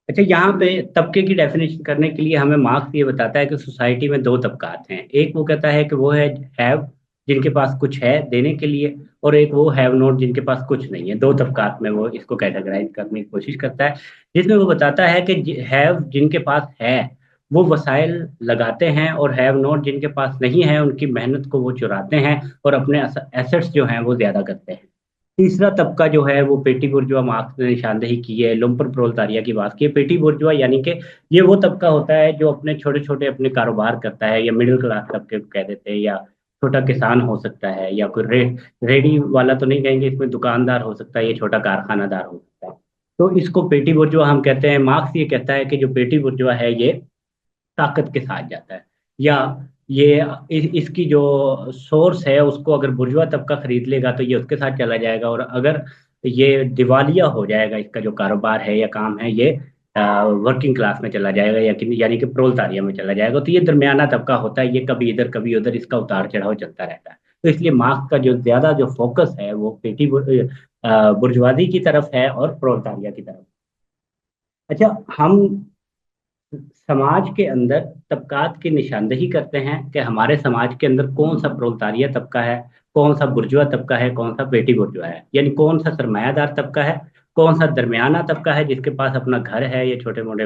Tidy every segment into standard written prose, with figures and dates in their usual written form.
अच्छा, यहाँ पे तबके की डेफिनेशन करने के लिए हमें मार्क्स ये बताता है कि सोसाइटी में दो तबकात हैं। एक वो कहता है कि वो है हैव, जिनके पास कुछ है देने के लिए, और एक वो हैव नॉट, जिनके पास कुछ नहीं है। दो तबकात में वो इसको कैटेगराइज करने की कोशिश करता है, जिसमें वो बताता है कि हैव जिनके पास है वो वसाइल लगाते हैं, और हैव नॉट जिनके पास नहीं है उनकी मेहनत को वो चुराते हैं और अपने एसेट्स जो हैं वो ज्यादा करते हैं। तीसरा तबका जो है वो पेटी बुर्जुआ, मार्क्स ने निशानदेही की है, लुम्पर प्रोलेतारिया की बात की है। पेटी बुर्जुआ यानी कि ये वो तबका होता है जो अपने छोटे छोटे अपने कारोबार करता है, या मिडिल क्लास तबके को कह देते हैं, या छोटा किसान हो सकता है, या कोई रेडी वाला तो नहीं कहेंगे, इसमें दुकानदार हो सकता है, ये छोटा कारखानादार हो सकता है। तो इसको पेटी बुर्जुआ हम कहते हैं। मार्क्स ये कहता है कि जो पेटी बुर्जुआ है ये ताकत के साथ जाता है, या ये इसकी जो सोर्स है उसको अगर बुर्जुआ तबका खरीद लेगा तो ये उसके साथ चला जाएगा, और अगर ये दिवालिया हो जाएगा, इसका जो कारोबार है या काम है, ये वर्किंग क्लास में चला जाएगा, या यानी कि प्रोलतारिया में चला जाएगा। तो ये दरमियाना तबका होता है, ये कभी इधर कभी उधर इसका उतार चढ़ाव चलता रहता है। तो इसलिए मार्क्स का जो ज्यादा जो फोकस है वो बुर्जुआदी की तरफ है और प्रोलतारिया की तरफ। अच्छा, हम समाज के अंदर तबकात की निशानदेही करते हैं कि हमारे समाज के अंदर कौन सा प्रोलतारिया तबका है, कौन सा बुर्जुआ तबका है, कौन सा पेटी बुर्जुआ है, यानी कौन सा सरमायादार तबका है, कौन सा दरमियाना तबका है जिसके पास अपना घर है या छोटे मोटे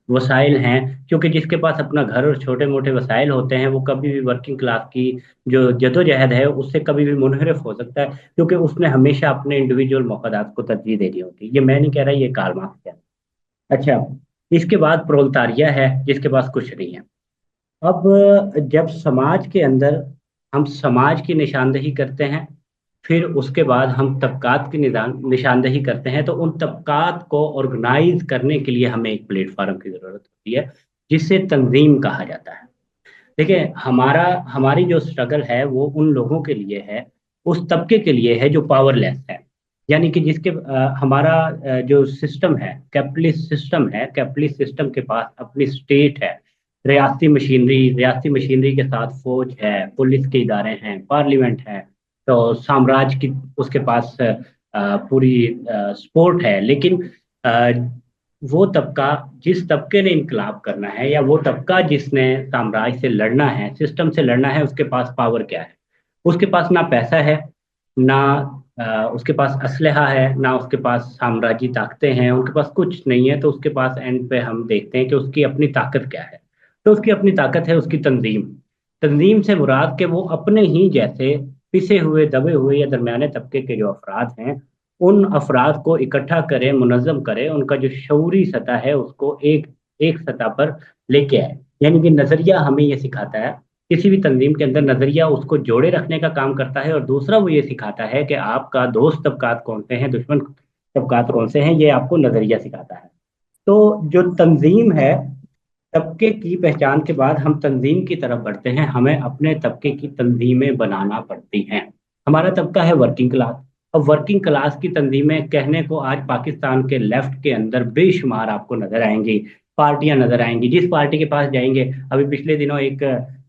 वसाइल हैं। क्योंकि जिसके पास अपना घर और छोटे मोटे वसाइल होते हैं वो कभी भी वर्किंग क्लास की जो जदोजहद है उससे कभी भी मुनहरफ हो सकता है, क्योंकि उसने हमेशा अपने इंडिविजुअल मफादात को तरजीह देनी होती है। ये मैं नहीं कह रहा, ये कार्ल मार्क्स है। अच्छा, इसके बाद प्रोलतारिया है जिसके पास कुछ नहीं है। अब जब समाज के अंदर हम समाज की निशानदेही करते हैं, फिर उसके बाद हम तबकात की निशानदेही करते हैं, तो उन तबकात को ऑर्गेनाइज करने के लिए हमें एक प्लेटफॉर्म की जरूरत होती है, जिसे तंजीम कहा जाता है। देखिए, हमारी जो स्ट्रगल है वो उन लोगों के लिए है, उस तबके के लिए है जो पावरलेस है। यानी कि जिसके हमारा जो सिस्टम है, कैपिटलिस्ट सिस्टम है, कैपिटलिस्ट सिस्टम के पास अपनी स्टेट है, रियासती मशीनरी के साथ फौज है, पुलिस के इदारे हैं, पार्लियामेंट है। तो साम्राज्य की उसके पास पूरी सपोर्ट है। लेकिन अ, वो तबका, जिस तबके ने इनकलाब करना है, या वो तबका जिसने साम्राज्य से लड़ना है, सिस्टम से लड़ना है, उसके पास पावर क्या है? उसके पास ना पैसा है, ना उसके पास असलहा है, ना उसके पास साम्राज्य ताकतें हैं, उनके पास कुछ नहीं है। तो उसके पास एंड पे हम देखते हैं कि उसकी अपनी ताकत क्या है। तो उसकी अपनी ताकत है उसकी तंजीम। तंजीम से मुराद के वो अपने ही जैसे पिसे हुए, दबे हुए या दरमियाने तबके के जो अफराद हैं, उन अफराद को इकट्ठा करे, मुनज़्ज़म करे, उनका जो शऊरी सतह है उसको एक एक सतह पर लेके आए। यानी कि नजरिया हमें ये सिखाता है, किसी भी तंजीम के अंदर नजरिया उसको जोड़े रखने का काम करता है, और दूसरा वो ये सिखाता है कि आपका दोस्त तबकात कौन से हैं, दुश्मन तबकात कौन से हैं, ये आपको नजरिया सिखाता है। तो जो तंजीम है, तबके की पहचान के बाद हम तंजीम की तरफ बढ़ते हैं। हमें अपने तबके की तंजीमें बनाना पड़ती हैं। हमारा तबका है वर्किंग क्लास। अब वर्किंग क्लास की तंजीमें कहने को आज पाकिस्तान के लेफ्ट के अंदर बेशुमार आपको नजर आएंगी, पार्टियां नजर आएंगी। जिस पार्टी के पास जाएंगे, अभी पिछले दिनों एक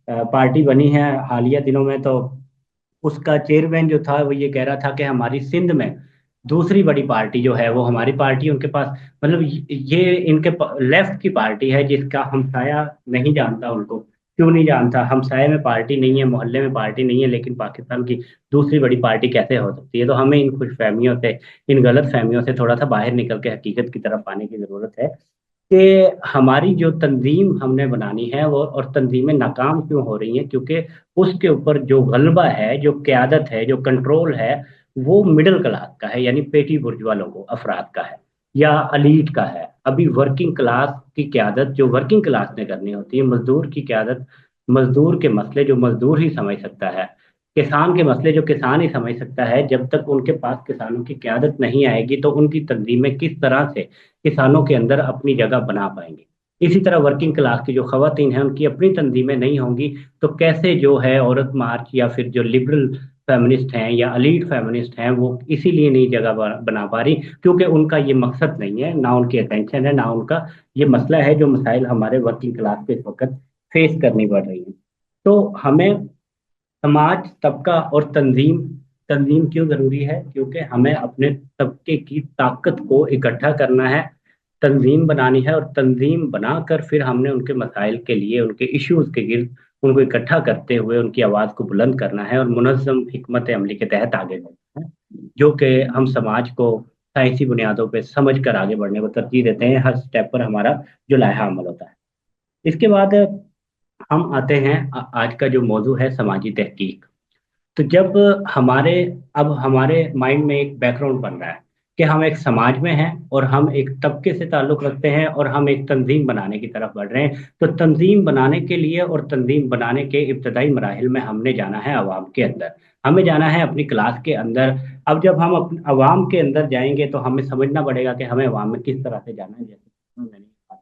पार्टी बनी है हालिया दिनों में, तो उसका चेयरमैन जो था वो ये कह रहा था कि हमारी सिंध में दूसरी बड़ी पार्टी जो है वो हमारी पार्टी, उनके पास मतलब ये इनके लेफ्ट की पार्टी है जिसका हमसाया नहीं जानता उनको। क्यों नहीं जानता? हमसाये में पार्टी नहीं है, मोहल्ले में पार्टी नहीं है, लेकिन पाकिस्तान की दूसरी बड़ी पार्टी कैसे हो सकती है? तो हमें इन खुश फहमियों से, इन गलत फहमियों से थोड़ा सा बाहर निकल के हकीकत की तरफ आने की जरूरत है, कि हमारी जो तंजीम हमने बनानी है वो, और तंजीमें नाकाम क्यों हो रही हैं? क्योंकि उसके ऊपर जो गलबा है, जो क्यादत है, जो कंट्रोल है, वो मिडिल क्लास का है, यानी पेटी बुर्जुआ लोगों अफराद का है, या अलीट का है। अभी वर्किंग क्लास की क्यादत जो वर्किंग क्लास ने करनी होती है, मजदूर की क्यादत, मजदूर के मसले जो मजदूर ही समझ सकता है, किसान के मसले जो किसान ही समझ सकता है, जब तक उनके पास किसानों की क्यादत नहीं आएगी तो उनकी तंजीमें किस तरह से किसानों के अंदर अपनी जगह बना पाएंगे। इसी तरह वर्किंग क्लास की जो खवातीन हैं उनकी अपनी तंजीमें नहीं होंगी, तो कैसे जो है औरत मार्च, या फिर जो लिबरल फेमिनिस्ट हैं या अलीट फेमिनिस्ट हैं, वो इसीलिए नहीं जगह बना पा रही, क्योंकि उनका ये मकसद नहीं है, ना उनकी अटेंशन है, ना उनका ये मसला है जो मसाइल हमारे वर्किंग क्लास को इस वक्त फेस करनी पड़ रही है। तो हमें समाज, तबका और तंजीम, तंजीम क्यों जरूरी है? क्योंकि हमें अपने तबके की ताकत को इकट्ठा करना है, तंजीम बनानी है, और तंजीम बनाकर फिर हमने उनके मसाइल के लिए, उनके इश्यूज के गिर्द उनको इकट्ठा करते हुए उनकी आवाज़ को बुलंद करना है और मुनज़्ज़म हिकमत अमली के तहत आगे बढ़ना है, जो कि हम समाज को साइंसी बुनियादों पे समझ कर आगे बढ़ने को तरजीह देते हैं। हर स्टेप पर हमारा जो लाहा अमल होता है। इसके बाद हम आते हैं आज का जो मौजू है, समाजी तहकीक। तो जब हमारे अब हमारे माइंड में एक बैकग्राउंड बन रहा है कि हम एक समाज में हैं और हम एक तबके से ताल्लुक़ रखते हैं और हम एक तंजीम बनाने की तरफ बढ़ रहे हैं, तो तंजीम बनाने के लिए और तंजीम बनाने के इब्तदाई मराहिल में हमने जाना है आवाम के अंदर, हमें जाना है अपनी क्लास के अंदर। अब जब हम अपने आवाम के अंदर जाएंगे तो हमें समझना पड़ेगा कि हमें आवाम में किस तरह से जाना है। जैसे मैंने कहा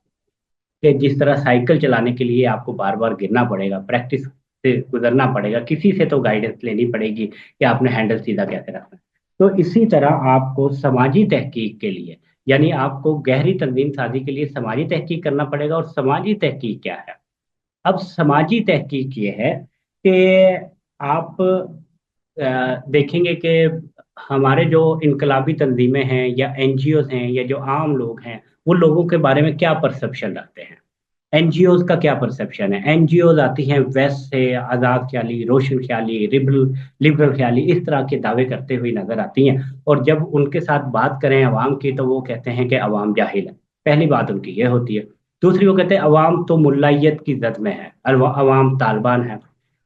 कि जिस तरह साइकिल चलाने के लिए आपको बार बार गिरना पड़ेगा, प्रैक्टिस से गुजरना पड़ेगा, किसी से तो गाइडेंस लेनी पड़ेगी कि आपने हैंडल सीधा कैसे रखना है। तो इसी तरह आपको समाजी तहकीक के लिए, यानी आपको गहरी तंजीम साजी के लिए समाजी तहकीक करना पड़ेगा। और समाजी तहकीक क्या है? अब समाजी तहकीक ये है कि आप देखेंगे कि हमारे जो इनकलाबी तंजीमें हैं या एनजीओज हैं या जो आम लोग हैं, वो लोगों के बारे में क्या परसेप्शन रखते हैं। एनजीओज का क्या परसेप्शन है? एनजीओज आती हैं वेस्ट से, आज़ाद ख्याली, रोशन ख्याली, लिबरल लिबरल ख्याली, इस तरह के दावे करते हुए नजर आती हैं। और जब उनके साथ बात करें अवाम की तो वो कहते हैं कि अवाम जाहिल है। पहली बात उनकी ये होती है। दूसरी, वो कहते हैं अवाम तो मुल्लायत की जद में है, अवाम तालिबान है।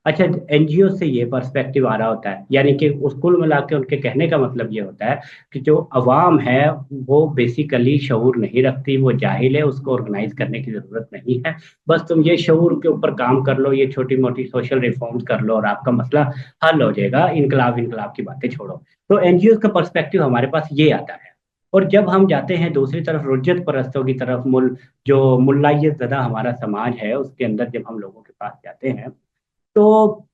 अच्छा, एनजीओ से ये पर्सपेक्टिव आ रहा होता है, यानी कि उस कुल मिला के उनके कहने का मतलब ये होता है कि जो अवाम है वो बेसिकली शऊर नहीं रखती, वो जाहिल है, उसको ऑर्गेनाइज करने की जरूरत नहीं है। बस तुम ये शऊर के ऊपर काम कर लो, ये छोटी मोटी सोशल रिफॉर्म्स कर लो और आपका मसला हल हो जाएगा। इनकलाब इनकलाब की बातें छोड़ो। तो एनजीओ का पर्सपेक्टिव हमारे पास ये आता है। और जब हम जाते हैं दूसरी तरफ रुज्जत परस्तों की तरफ, जो मुल्लायत ज़दा हमारा समाज है उसके अंदर जब हम लोगों के पास जाते हैं, तो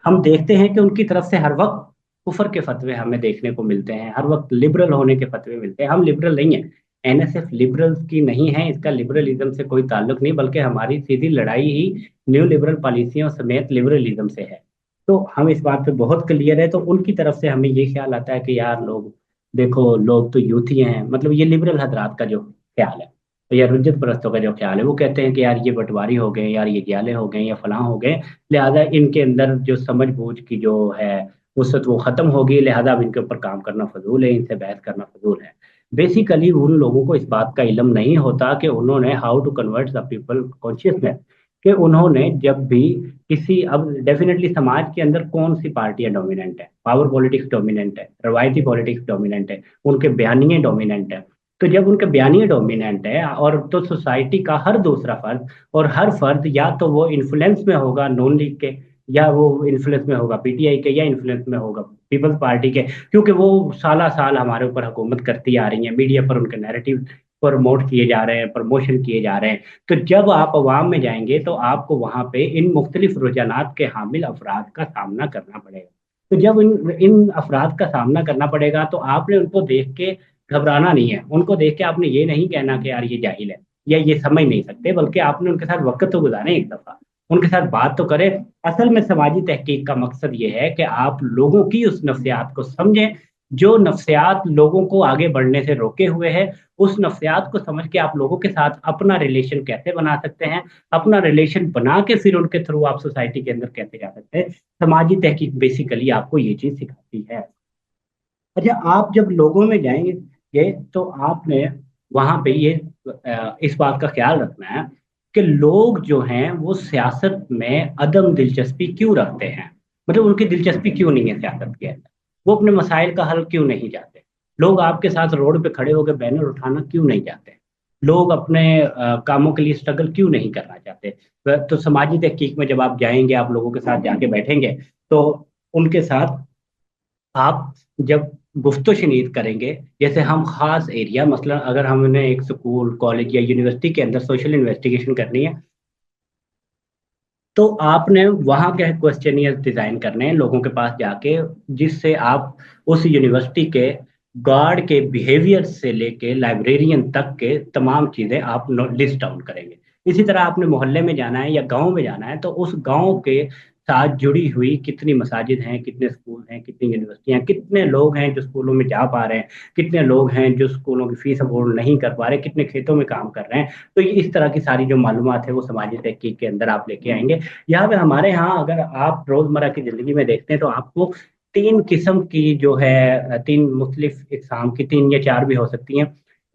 हम देखते हैं कि उनकी तरफ से हर वक्त कुफर के फतवे हमें देखने को मिलते हैं, हर वक्त लिबरल होने के फतवे मिलते हैं। हम लिबरल नहीं है, एनएसएफ लिबरल्स की नहीं है, इसका लिबरलिज्म से कोई ताल्लुक नहीं, बल्कि हमारी सीधी लड़ाई ही न्यू लिबरल पॉलिसियों समेत लिबरलिज्म से है। तो हम इस बात पे बहुत क्लियर है। तो उनकी तरफ से हमें ये ख्याल आता है कि यार लोग, देखो लोग तो यूथ ही हैं, मतलब ये लिबरल हजरात का जो ख्याल है या रुज्जत परस्तों का जो ख्याल है, वो कहते हैं कि यार ये बंटवारी हो गए, यार ये जाले हो गए या फलां हो गए, लिहाजा इनके अंदर जो समझ बूझ की जो है वसत वो खत्म होगी, लिहाजा अब इनके ऊपर काम करना फजूल है, इनसे बहस करना फजूल है। बेसिकली उन लोगों को इस बात का इल्म नहीं होता कि उन्होंने how to convert the people consciousness, कि उन्होंने जब भी किसी, अब डेफिनेटली समाज के अंदर कौन सी पार्टियां डोमिनेंट है, पावर पॉलिटिक्स डोमिनेंट है, रवायती पॉलिटिक्स डोमिनेंट है, उनके बयानिए डोमिनेंट है। तो जब उनके बयानिए डोमिनेंट है और तो सोसाइटी का हर दूसरा फर्द, और हर फर्द या तो वो इन्फ्लुएंस में होगा नॉन लीग के, या वो इन्फ्लुएंस में होगा पीटीआई के, या इन्फ्लुएंस में होगा पीपल्स पार्टी के, क्योंकि वो साला साल हमारे ऊपर हुकूमत करती आ रही है, मीडिया पर उनके नैरेटिव प्रमोट किए जा रहे हैं, प्रमोशन किए जा रहे हैं। तो जब आप अवाम में जाएंगे तो आपको वहां पे इन मुख्तलिफ रुझानात के हामिल अफराद का सामना करना पड़ेगा। तो जब इन इन अफराद का सामना करना पड़ेगा तो आपने उनको देख के घबराना नहीं है, उनको देख के आपने ये नहीं कहना कि यार ये जाहिल है या ये समझ नहीं सकते, बल्कि आपने उनके साथ वक्त तो गुजारें, एक दफा उनके साथ बात तो करें। असल में समाजी तहकीक का मकसद ये है कि आप लोगों की उस नफ्सियात को समझें, जो नफ्सियात लोगों को आगे बढ़ने से रोके हुए है। उस नफ्सियात को समझ के आप लोगों के साथ अपना रिलेशन कैसे बना सकते हैं, अपना रिलेशन बना के फिर उनके थ्रू आप सोसाइटी के अंदर कैसे जा सकते हैं। समाजी तहकीक बेसिकली आपको ये चीज सिखाती है। अच्छा, आप जब लोगों में जाएंगे ये, तो आपने वहां पे ये इस बात का ख्याल रखना है कि लोग जो हैं वो सियासत में अदम दिलचस्पी क्यों रखते हैं, मतलब उनकी दिलचस्पी क्यों नहीं है सियासत के अंदर, वो अपने मसाइल का हल क्यों नहीं चाहते। लोग आपके साथ रोड पे खड़े होकर बैनर उठाना क्यों नहीं चाहते, लोग अपने कामों के लिए स्ट्रगल क्यों नहीं करना चाहते। तो समाजी तहकीक में जब आप जाएंगे, आप लोगों के साथ जाके बैठेंगे, तो उनके साथ आप जब गुफ्तो शनीद करेंगे, जैसे हम खास एरिया, मसलन अगर हमने एक स्कूल कॉलेज या यूनिवर्सिटी के अंदर सोशल इन्वेस्टिगेशन करनी है, तो आपने वहाँ के क्वेश्चनियर डिजाइन करने हैं लोगों के पास जाके, जिससे आप उस यूनिवर्सिटी के गार्ड के बिहेवियर से लेके लाइब्रेरियन तक के तमाम चीजें आप लिस्ट डाउन करेंगे। इसी तरह आपने मोहल्ले में जाना है या गांव में जाना है, तो उस गांव के साथ जुड़ी हुई कितनी मसाजिद हैं, कितने स्कूल हैं, कितनी यूनिवर्सिटियां हैं, कितने लोग हैं जो स्कूलों में जा पा रहे हैं, कितने लोग हैं जो स्कूलों की फीस अफोर्ड नहीं कर पा रहे, कितने खेतों में काम कर रहे हैं। तो ये इस तरह की सारी जो मालूमात है वो समाजी तहकीक के अंदर आप लेके आएंगे। यहाँ पे हमारे यहाँ अगर आप रोजमर्रा की जिंदगी में देखते हैं तो आपको तीन किस्म की जो है, तीन मुख्तलिफ इकसाम की, तीन या चार भी हो सकती हैं,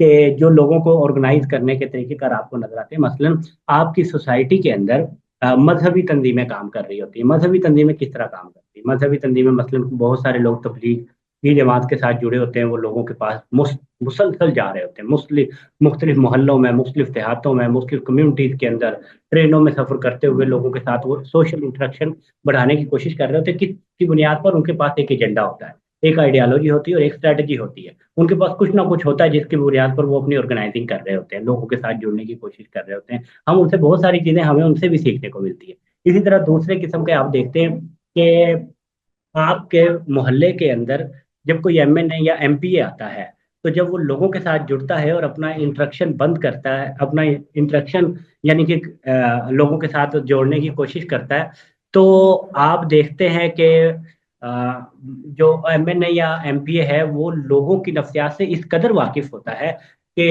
कि जो लोगों को ऑर्गेनाइज करने के तरीकेकार आपको नजर आते हैं। मसलन आपकी सोसाइटी के अंदर मजहबी तंजीमें काम कर रही होती है। मजहबी तंजीमें किस तरह काम करती है? मजहबी तंजीमें मसलन बहुत सारे लोग तबलीग की जमात के साथ जुड़े होते हैं, वो लोगों के पास मुसलसल जा रहे होते हैं, मुख्तलिफ मोहल्लों में, मुख्तलिफ देहातों में, मुख्तलिफ कम्युनिटीज के अंदर ट्रेनों में सफर करते हुए लोगों के साथ वो सोशल इंटरेक्शन बढ़ाने की कोशिश कर रहे होते हैं। किसकी बुनियाद पर? उनके पास एक एजेंडा होता है, एक आइडियालॉजी होती है और एक स्ट्रेटजी होती है। उनके पास कुछ ना कुछ होता है जिसकी बुनियाद पर वो अपनी ऑर्गेनाइजिंग कर रहे होते हैं, लोगों के साथ जुड़ने की कोशिश कर रहे होते हैं। हम उनसे बहुत सारी चीजें, हमें उनसे भी सीखने को मिलती है। इसी तरह दूसरे किस्म के आप देखते हैं कि आपके मोहल्ले के अंदर जब कोई एमएनए या एमपीए आता है, तो जब वो लोगों के साथ जुड़ता है और अपना इंटरेक्शन बंद करता है, अपना इंटरेक्शन यानी कि लोगों के साथ जोड़ने की कोशिश करता है, तो आप देखते हैं कि जो एमएनए या एमपीए है वो लोगों की नफ्सियात से इस कदर वाकिफ होता है कि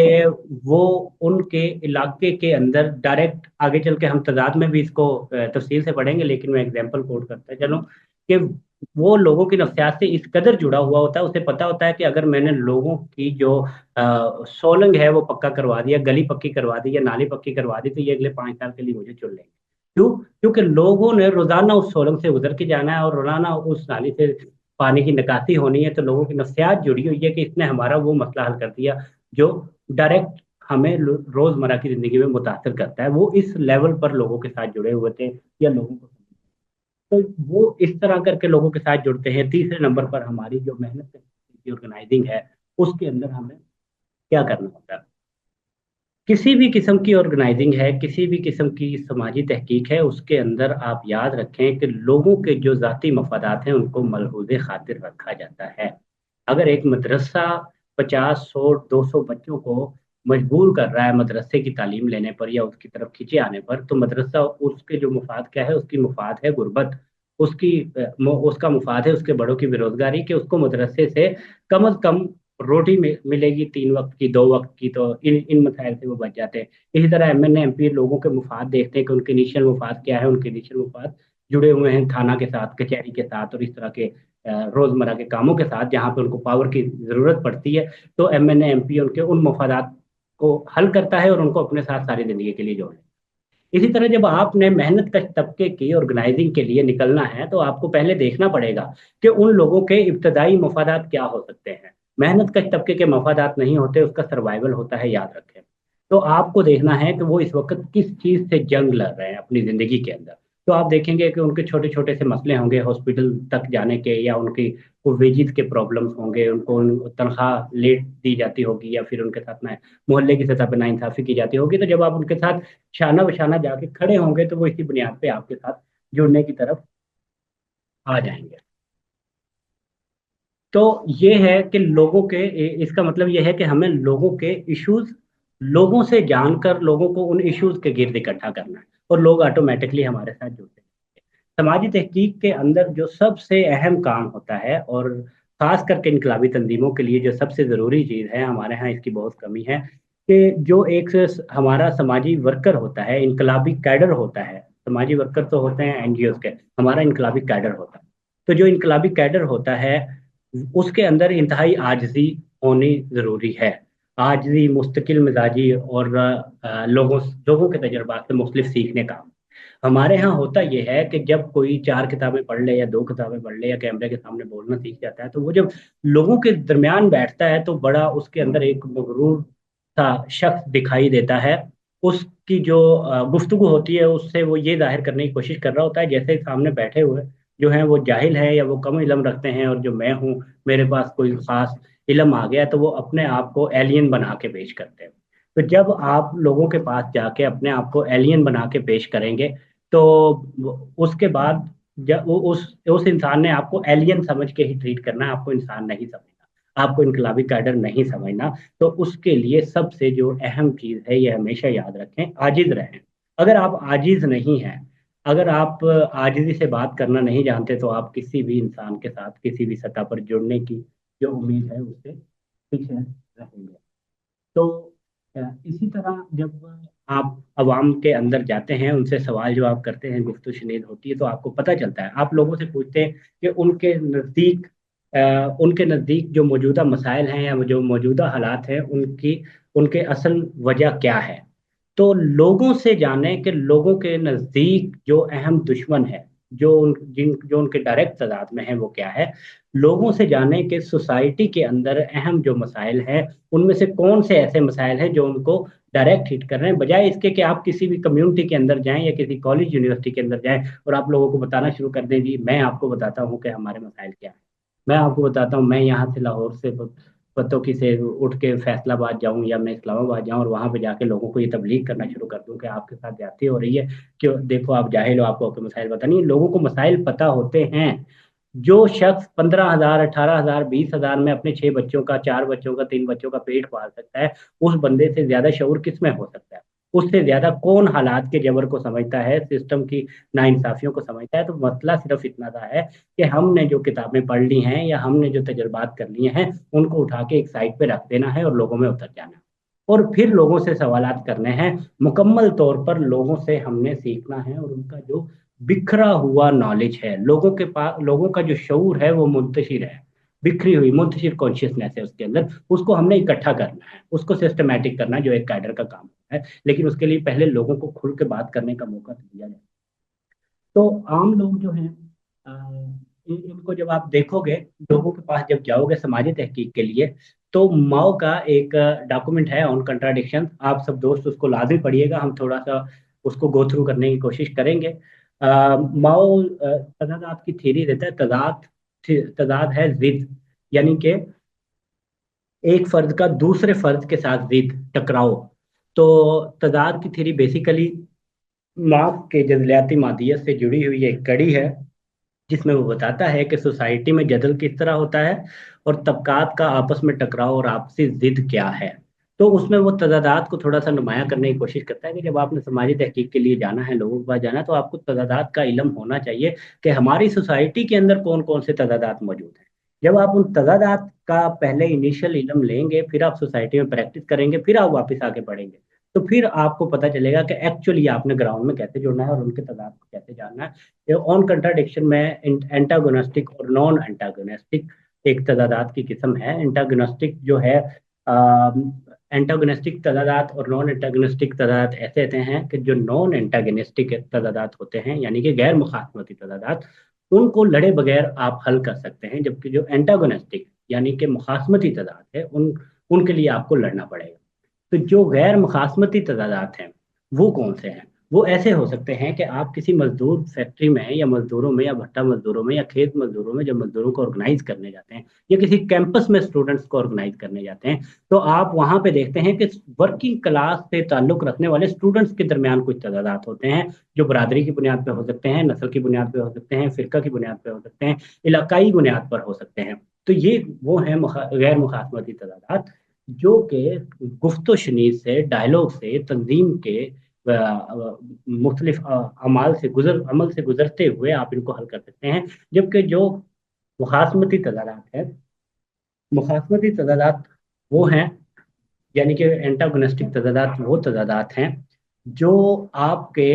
वो उनके इलाके के अंदर डायरेक्ट, आगे चल के हम तजाद में भी इसको तफसील से पढ़ेंगे, लेकिन मैं एग्जांपल कोट करता चलो कि वो लोगों की नफ्सियात से इस कदर जुड़ा हुआ होता है। उसे पता होता है कि अगर मैंने लोगों की जो सोलंग है वो पक्का करवा दिया, गली पक्की करवा दी या नाली पक्की करवा दी, तो ये अगले 5 साल के लिए मुझे चुन लेंगे। क्यों? क्योंकि लोगों ने रोजाना उस सोलंग से गुजर के जाना है और रोजाना उस नाली से पानी की निकासी होनी है। तो लोगों की नफ्सियात जुड़ी हुई है कि इसने हमारा वो मसला हल कर दिया जो डायरेक्ट हमें रोजमर्रा की जिंदगी में मुतासर करता है। वो इस लेवल पर लोगों के साथ जुड़े हुए थे या लोगों को, तो वो इस तरह करके लोगों के साथ जुड़ते हैं। तीसरे नंबर पर हमारी जो मेहनत की ऑर्गेनाइजिंग है, उसके अंदर हमें क्या करना होता है? किसी भी किस्म की ऑर्गेनाइजिंग है, किसी भी किस्म की समाजी तहकीक है, उसके अंदर आप याद रखें कि लोगों के जो ज़ाती मफादात हैं उनको मलहूज़ खातिर रखा जाता है। अगर एक मदरसा 50, 100, 200 बच्चों को मजबूर कर रहा है मदरसे की तालीम लेने पर या उसकी तरफ खींचे आने पर, तो मदरसा, उसके जो मुफाद क्या है? उसकी मुफाद है गुर्बत, उसका मुफाद है उसके बड़ों की बेरोजगारी, कि उसको मदरसे से कम अज कम रोटी मिलेगी, 3 वक्त की, 2 वक्त की, तो इन मसाइल से वो बच जाते हैं। इसी तरह एमएनए एमपी लोगों के मुफाद देखते हैं कि उनके इनिशियल मुफाद क्या है। उनके इनिशियल मुफाद जुड़े हुए हैं थाना के साथ, कचहरी के साथ और इस तरह के रोजमर्रा के कामों के साथ जहाँ पे उनको पावर की जरूरत पड़ती है। तो एमएनए एमपी उनके उन मफादात को हल करता है और उनको अपने साथ सारी जिंदगी के लिए जोड़। इसी तरह जब आपने मेहनत कश तबके की ऑर्गेनाइजिंग के लिए निकलना है, तो आपको पहले देखना पड़ेगा कि उन लोगों के इब्तदाई मफादात क्या हो सकते हैं। मेहनत कश तबके के मफादात नहीं होते, उसका सर्वाइवल होता है, याद रखें। तो आपको देखना है कि वो इस वक्त किस चीज से जंग लड़ रहे हैं अपनी जिंदगी के अंदर। तो आप देखेंगे कि उनके छोटे छोटे से मसले होंगे हॉस्पिटल तक जाने के, या उनकी को वेजिज के प्रॉब्लम्स होंगे, उनको तनख्वाह लेट दी जाती होगी, या फिर उनके साथ ना मोहल्ले की सतह पर नाइंसाफी की जाती होगी। तो जब आप उनके साथ शाना बशाना जाके खड़े होंगे, तो वो इसी बुनियाद पे आपके साथ जुड़ने की तरफ आ जाएंगे। तो ये है कि लोगों के, इसका मतलब ये है कि हमें लोगों के इश्यूज, लोगों से जानकर लोगों को उन इश्यूज के गिर्द इकट्ठा करना है, और लोग ऑटोमेटिकली हमारे साथ जुड़ते हैं। समाजी तहकीक के अंदर जो सबसे अहम काम होता है, और खास करके इनकलाबी तंजीमों के लिए जो सबसे ज़रूरी चीज़ है, हमारे यहाँ इसकी बहुत कमी है, कि जो एक हमारा समाजी वर्कर होता है, इनकलाबी कैडर होता है। समाजी वर्कर तो होते हैं एनजीओ के, हमारा इनकलाबी कैडर होता है। तो जो इनकलाबी कैडर होता है उसके अंदर इंतहाई आजिज़ी होनी ज़रूरी है। आजिज़ी, मुस्तकिल मिजाजी और लोगों लोगों के तजर्बात से मुख्तलिफ सीखने का। हमारे यहाँ होता यह है कि जब कोई 4 किताबें पढ़ ले या 2 किताबें पढ़ ले या कैमरे के सामने बोलना सीख जाता है, तो वो जब लोगों के दरमियान बैठता है तो बड़ा उसके अंदर एक मगरूर सा शख्स दिखाई देता है। उसकी जो गुफ्तगू होती है उससे वो ये जाहिर करने की कोशिश कर रहा होता है जैसे सामने बैठे हुए जो हैं वो जाहिल है या वो कम इल्म रखते हैं, और जो मैं हूँ मेरे पास कोई खास इल्म आ गया, तो वो अपने आप को एलियन बना के पेश करते हैं। तो जब आप लोगों के पास जाके अपने आप को एलियन बना के पेश करेंगे, तो उसके बाद जब वो उस इंसान ने आपको एलियन समझ के ही ट्रीट करना है, आपको इंसान नहीं समझना, आपको इनकलाबी कैडर नहीं समझना। तो उसके लिए सबसे जो अहम चीज है, ये हमेशा याद रखें, आजिज रहें। अगर आप आजिज नहीं हैं अगर आप आजिज़ी से बात करना नहीं जानते तो आप किसी भी इंसान के साथ किसी भी सतह पर जुड़ने की जो उम्मीद है उससे पीछे रहेंगे। तो इसी तरह जब आप अवाम के अंदर जाते हैं, उनसे सवाल जवाब करते हैं, गुफ्तगू शुनीद होती है, तो आपको पता चलता है। आप लोगों से पूछते हैं कि उनके नज़दीक जो मौजूदा मसाइल हैं या जो मौजूदा हालात हैं, उनकी उनके असल वजह क्या है। तो लोगों से जानें कि लोगों के नज़दीक जो अहम दुश्मन है, जो उनके डायरेक्ट तदाद में है, वो क्या है। लोगों से जानें कि सोसाइटी के अंदर अहम जो मसाइल हैं, उनमें से कौन से ऐसे मसाइल हैं जो उनको डायरेक्ट हिट कर रहे हैं, बजाय इसके कि आप किसी भी कम्युनिटी के अंदर जाएं या किसी कॉलेज यूनिवर्सिटी के अंदर जाएं और आप लोगों को बताना शुरू कर दें, जी मैं आपको बताता हूँ कि हमारे मसाइल क्या है। मैं आपको बताता हूँ, मैं यहाँ से लाहौर से पतोकी से उठ के फैसलाबाद जाऊं या मैं इस्लामाबाद जाऊं और वहां पे जाके लोगों को ये तबलीग करना शुरू कर दूं कि आपके साथ ज्यादती हो रही है, कि देखो आप जाहिल हो, आपको आपके मसाइल पता नहीं। लोगों को मसाइल पता होते हैं। जो शख्स 15,000, 18,000, 20,000 में अपने 6 बच्चों का, 4 बच्चों का, 3 बच्चों का पेट पाल सकता है, उस बंदे से ज्यादा शऊर किस में हो सकता है। उससे ज्यादा कौन हालात के जबर को समझता है, सिस्टम की नाइंसाफियों को समझता है। तो मसला सिर्फ इतना सा है कि हमने जो किताबें पढ़ ली हैं या हमने जो तजुर्बात कर लिए हैं, उनको उठा के एक साइड पे रख देना है और लोगों में उतर जाना है, और फिर लोगों से सवालात करने हैं। मुकम्मल तौर पर लोगों से हमने सीखना है, और उनका जो बिखरा हुआ नॉलेज है, लोगों के पास, लोगों का जो शऊर है वो मुंतशिर है, बिखरी हुई मुंतशिर कॉन्शियसनेस है उसके अंदर, उसको हमने इकट्ठा करना है, उसको सिस्टमेटिक करना, जो एक कैडर का काम है। लेकिन उसके लिए पहले लोगों को खुल के बात करने का मौका दिया जाए। तो आम लोग जो हैं, अ, इनको जब आप देखोगे, लोगों के पास जब जाओगे समाजी तहकीक के लिए, तो माओ का एक डॉक्यूमेंट है ऑन कंट्राडिक्शन। आप सब दोस्त उसको लाजमी पढ़िएगा, हम थोड़ा सा उसको गो थ्रू करने की कोशिश करेंगे। माओ तजादात की थ्योरी देता है। तजाद है जिद, यानी कि एक फर्द का दूसरे फर्द के साथ जिद, टकराव। तो तजाद की थ्योरी बेसिकली मार्क्स के जज़लियाती मादियत से जुड़ी हुई एक कड़ी है, जिसमें वो बताता है कि सोसाइटी में जदल किस तरह होता है और तबकात का आपस में टकराव और आपसी जिद क्या है। तो उसमें वो तजादात को थोड़ा सा नुमाया करने की कोशिश करता है कि जब आपने समाजी तहकीक के लिए जाना है, लोगों के पास जाना है, तो आपको तजादात का इल्म होना चाहिए कि हमारी सोसाइटी के अंदर कौन कौन से तजादात मौजूद हैं। जब आप उन तजादात का पहले इनिशियल इल्म लेंगे, फिर आप सोसाइटी में प्रैक्टिस करेंगे, फिर आप वापस आके पढ़ेंगे, तो फिर आपको पता चलेगा कि एक्चुअली आपने ग्राउंड में कैसे जुड़ना है और उनके तदाद को कैसे जानना है। ऑन कंट्राडिक्शन में एंटागोनिस्टिक और नॉन एंटागोनिस्टिक एक तदादात की किस्म है। एंटागोनिस्टिक जो है, एंटागोनिस्टिक तदादात और नॉन एंटागोनिस्टिक तदादात ऐसे होते हैं कि जो नॉन एंटागोनिस्टिक तदादात होते हैं, यानी कि गैर मुखासमती तदादात, उनको लड़े बगैर आप हल कर सकते हैं। जबकि जो एंटागोनिस्टिक यानी कि मुखासमती तदाद है, उनके लिए आपको लड़ना पड़ेगा। तो जो गैर मुखासमती तजादात हैं, वो कौन से हैं। वो ऐसे हो सकते हैं कि आप किसी मजदूर फैक्ट्री में या मजदूरों में या भट्टा मजदूरों में या खेत मजदूरों में जब मजदूरों को ऑर्गेनाइज करने जाते हैं, या किसी कैंपस में स्टूडेंट्स को ऑर्गेनाइज करने जाते हैं, तो आप वहां पे देखते हैं कि वर्किंग क्लास से ताल्लुक रखने वाले स्टूडेंट्स के दरमियान कुछ तजादात होते हैं, जो बरादरी की बुनियाद पर हो सकते हैं, नस्ल की बुनियाद पर हो सकते हैं, फिरका की बुनियाद पर हो सकते हैं, इलाकाई बुनियाद पर हो सकते हैं। तो ये वो हैं गैर मुखासमती तजादात, जो कि गुफ्तो शनीद से, डायलॉग से, तंजीम के मुख्तलिफ अमल से गुजरते हुए आप इनको हल कर सकते हैं। जबकि जो मुखासमती तजादात है, मुखासमती तजादात वो हैं, यानी कि एंटागोनिस्टिक तजादात वो तजादात हैं जो आपके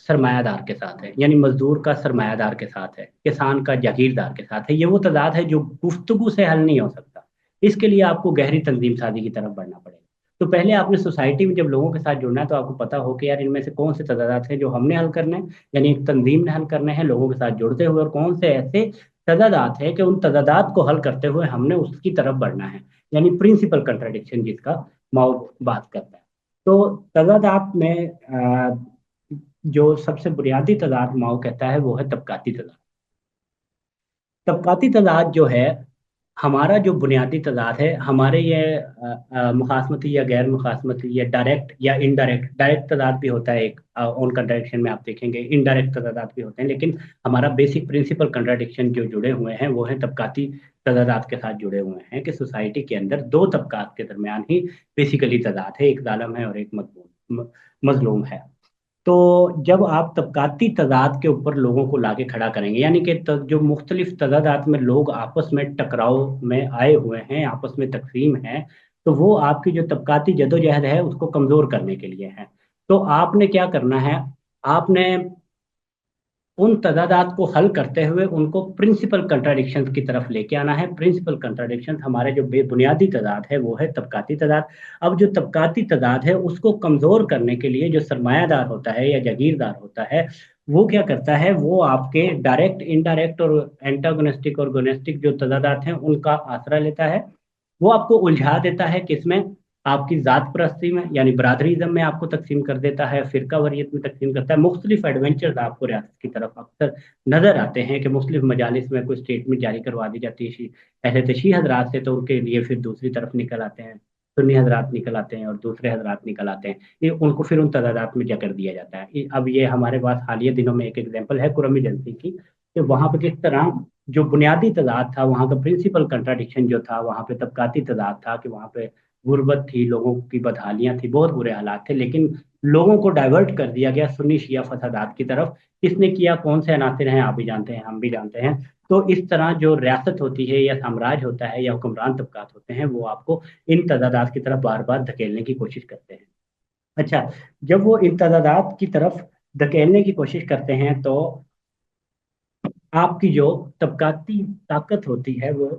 सरमायादार के साथ है, यानी मजदूर का सरमायादार के साथ है, किसान का जागीरदार के साथ है। ये वो तदाद है जो गुफ्तगू से हल नहीं हो सकता। इसके लिए आपको गहरी तंजीम साजी की तरफ बढ़ना पड़ेगा। तो पहले आपने सोसाइटी में जब लोगों के साथ जुड़ना है, तो आपको पता हो कि यार इनमें से कौन से तदादात हैं जो हमने हल करने हैं, यानी एक तंजीम ने हल करने हैं लोगों के साथ जुड़ते हुए, और कौन से ऐसे तदादात हैं कि उन तदादात को हल करते हुए हमने उसकी तरफ बढ़ना है, यानी प्रिंसिपल कंट्राडिक्शन जिसका माओ बात करता है। तो तदादात में जो सबसे बुनियादी तदाद माओ कहता है वो है तबकाती तदाद। तबकाती तदाद जो है, हमारा जो बुनियादी तदाद है, हमारे ये मुखासमती या गैर मुखासमती या डायरेक्ट या इनडायरेक्ट, डायरेक्ट तदाद भी होता है एक, ऑन कंट्राडिक्शन में आप देखेंगे इनडायरेक्ट तदाद भी होते हैं, लेकिन हमारा बेसिक प्रिंसिपल कंट्राडिक्शन जो जुड़े हुए हैं वो है तबकाती तदादात के साथ जुड़े हुए हैं, कि सोसाइटी के अंदर दो तबकात के दरमियान ही बेसिकली तदाद है, एक जालिम है और एक मजलूम है। तो जब आप तबकाती तजाद के ऊपर लोगों को लाके खड़ा करेंगे, यानी कि जो मुख्तलिफ तजादात में लोग आपस में टकराव में आए हुए हैं, आपस में तकसीम हैं, तो वो आपकी जो तबकाती जदोजहद है उसको कमजोर करने के लिए है। तो आपने क्या करना है, आपने उन तजादात को हल करते हुए उनको प्रिंसिपल कंट्राडिक्शंस की तरफ लेके आना है। प्रिंसिपल कंट्राडिक्शंस हमारे जो बेबुनियादी तजाद है वो है तबकाती तजाद। अब जो तबकाती तजाद है उसको कमजोर करने के लिए जो सरमायादार होता है या जागीरदार होता है, वो क्या करता है, वो आपके डायरेक्ट, इनडायरेक्ट और एंटागोनिस्टिक और गोनिस्टिक जो तजादात हैं उनका आसरा लेता है। वो आपको उलझा देता है किसमें, आपकी जात परस्ती में, यानी बरादरीज़म में आपको तकसीम कर देता है, फिरका वरीयत में तकसीम करता है। मुख्तलिफ एडवेंचर्स आपको रियासत की तरफ अक्सर नजर आते हैं कि मुख्तलिफ मजालिस में कोई स्टेटमेंट जारी करवा दी जाती है ऐसे तो शी हजरात से, तो उनके लिए फिर दूसरी तरफ निकल आते हैं, सुन्नी हजरात निकल आते हैं और दूसरे हजरात निकल आते हैं, ये उनको फिर उन तदादात में जकड़ दिया जाता है। अब ये हमारे पास हालिया दिनों में एक एग्जाम्पल है कुरम एजेंसी की, कि वहां पर किस तरह जो बुनियादी तदाद था, वहाँ का प्रिंसिपल कंट्राडिक्शन जो था, वहाँ पे तबकाती तदाद था कि वहाँ पे गुर्बत थी, लोगों की बदहालियां थी, बहुत बुरे हालात थे, लेकिन लोगों को डाइवर्ट कर दिया गया सुन्नी शिया फसादात की तरफ। किसने किया, कौन से अनासिर हैं, आप भी जानते हैं, हम भी जानते हैं। तो इस तरह जो रियासत होती है या साम्राज्य होता है या हुक्मरान तबकात होते हैं, वो आपको इन तदादात की तरफ बार बार धकेलने की कोशिश करते हैं। अच्छा, जब वो इन तदादात की तरफ धकेलने की कोशिश करते हैं, तो आपकी जो तबकाती ताकत होती है वो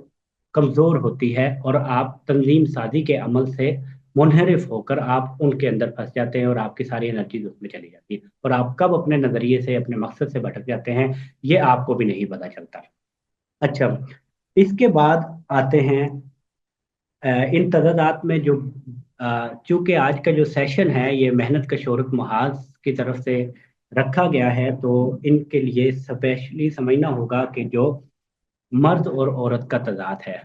कमजोर होती है, और आप तंजीम साजी के अमल से मुनहरिफ होकर आप उनके अंदर फंस जाते हैं और आपकी सारी एनर्जीज उसमें चली जाती है, और आप कब अपने नजरिए से, अपने मकसद से भटक जाते हैं, ये आपको भी नहीं पता चलता। अच्छा, इसके बाद आते हैं इन तदादात में जो चूंकि आज का जो सेशन है ये मेहनत का शोरत महाज की तरफ से रखा गया है, तो इनके लिए स्पेशली समझना होगा कि जो मर्द और औरत का तजाद है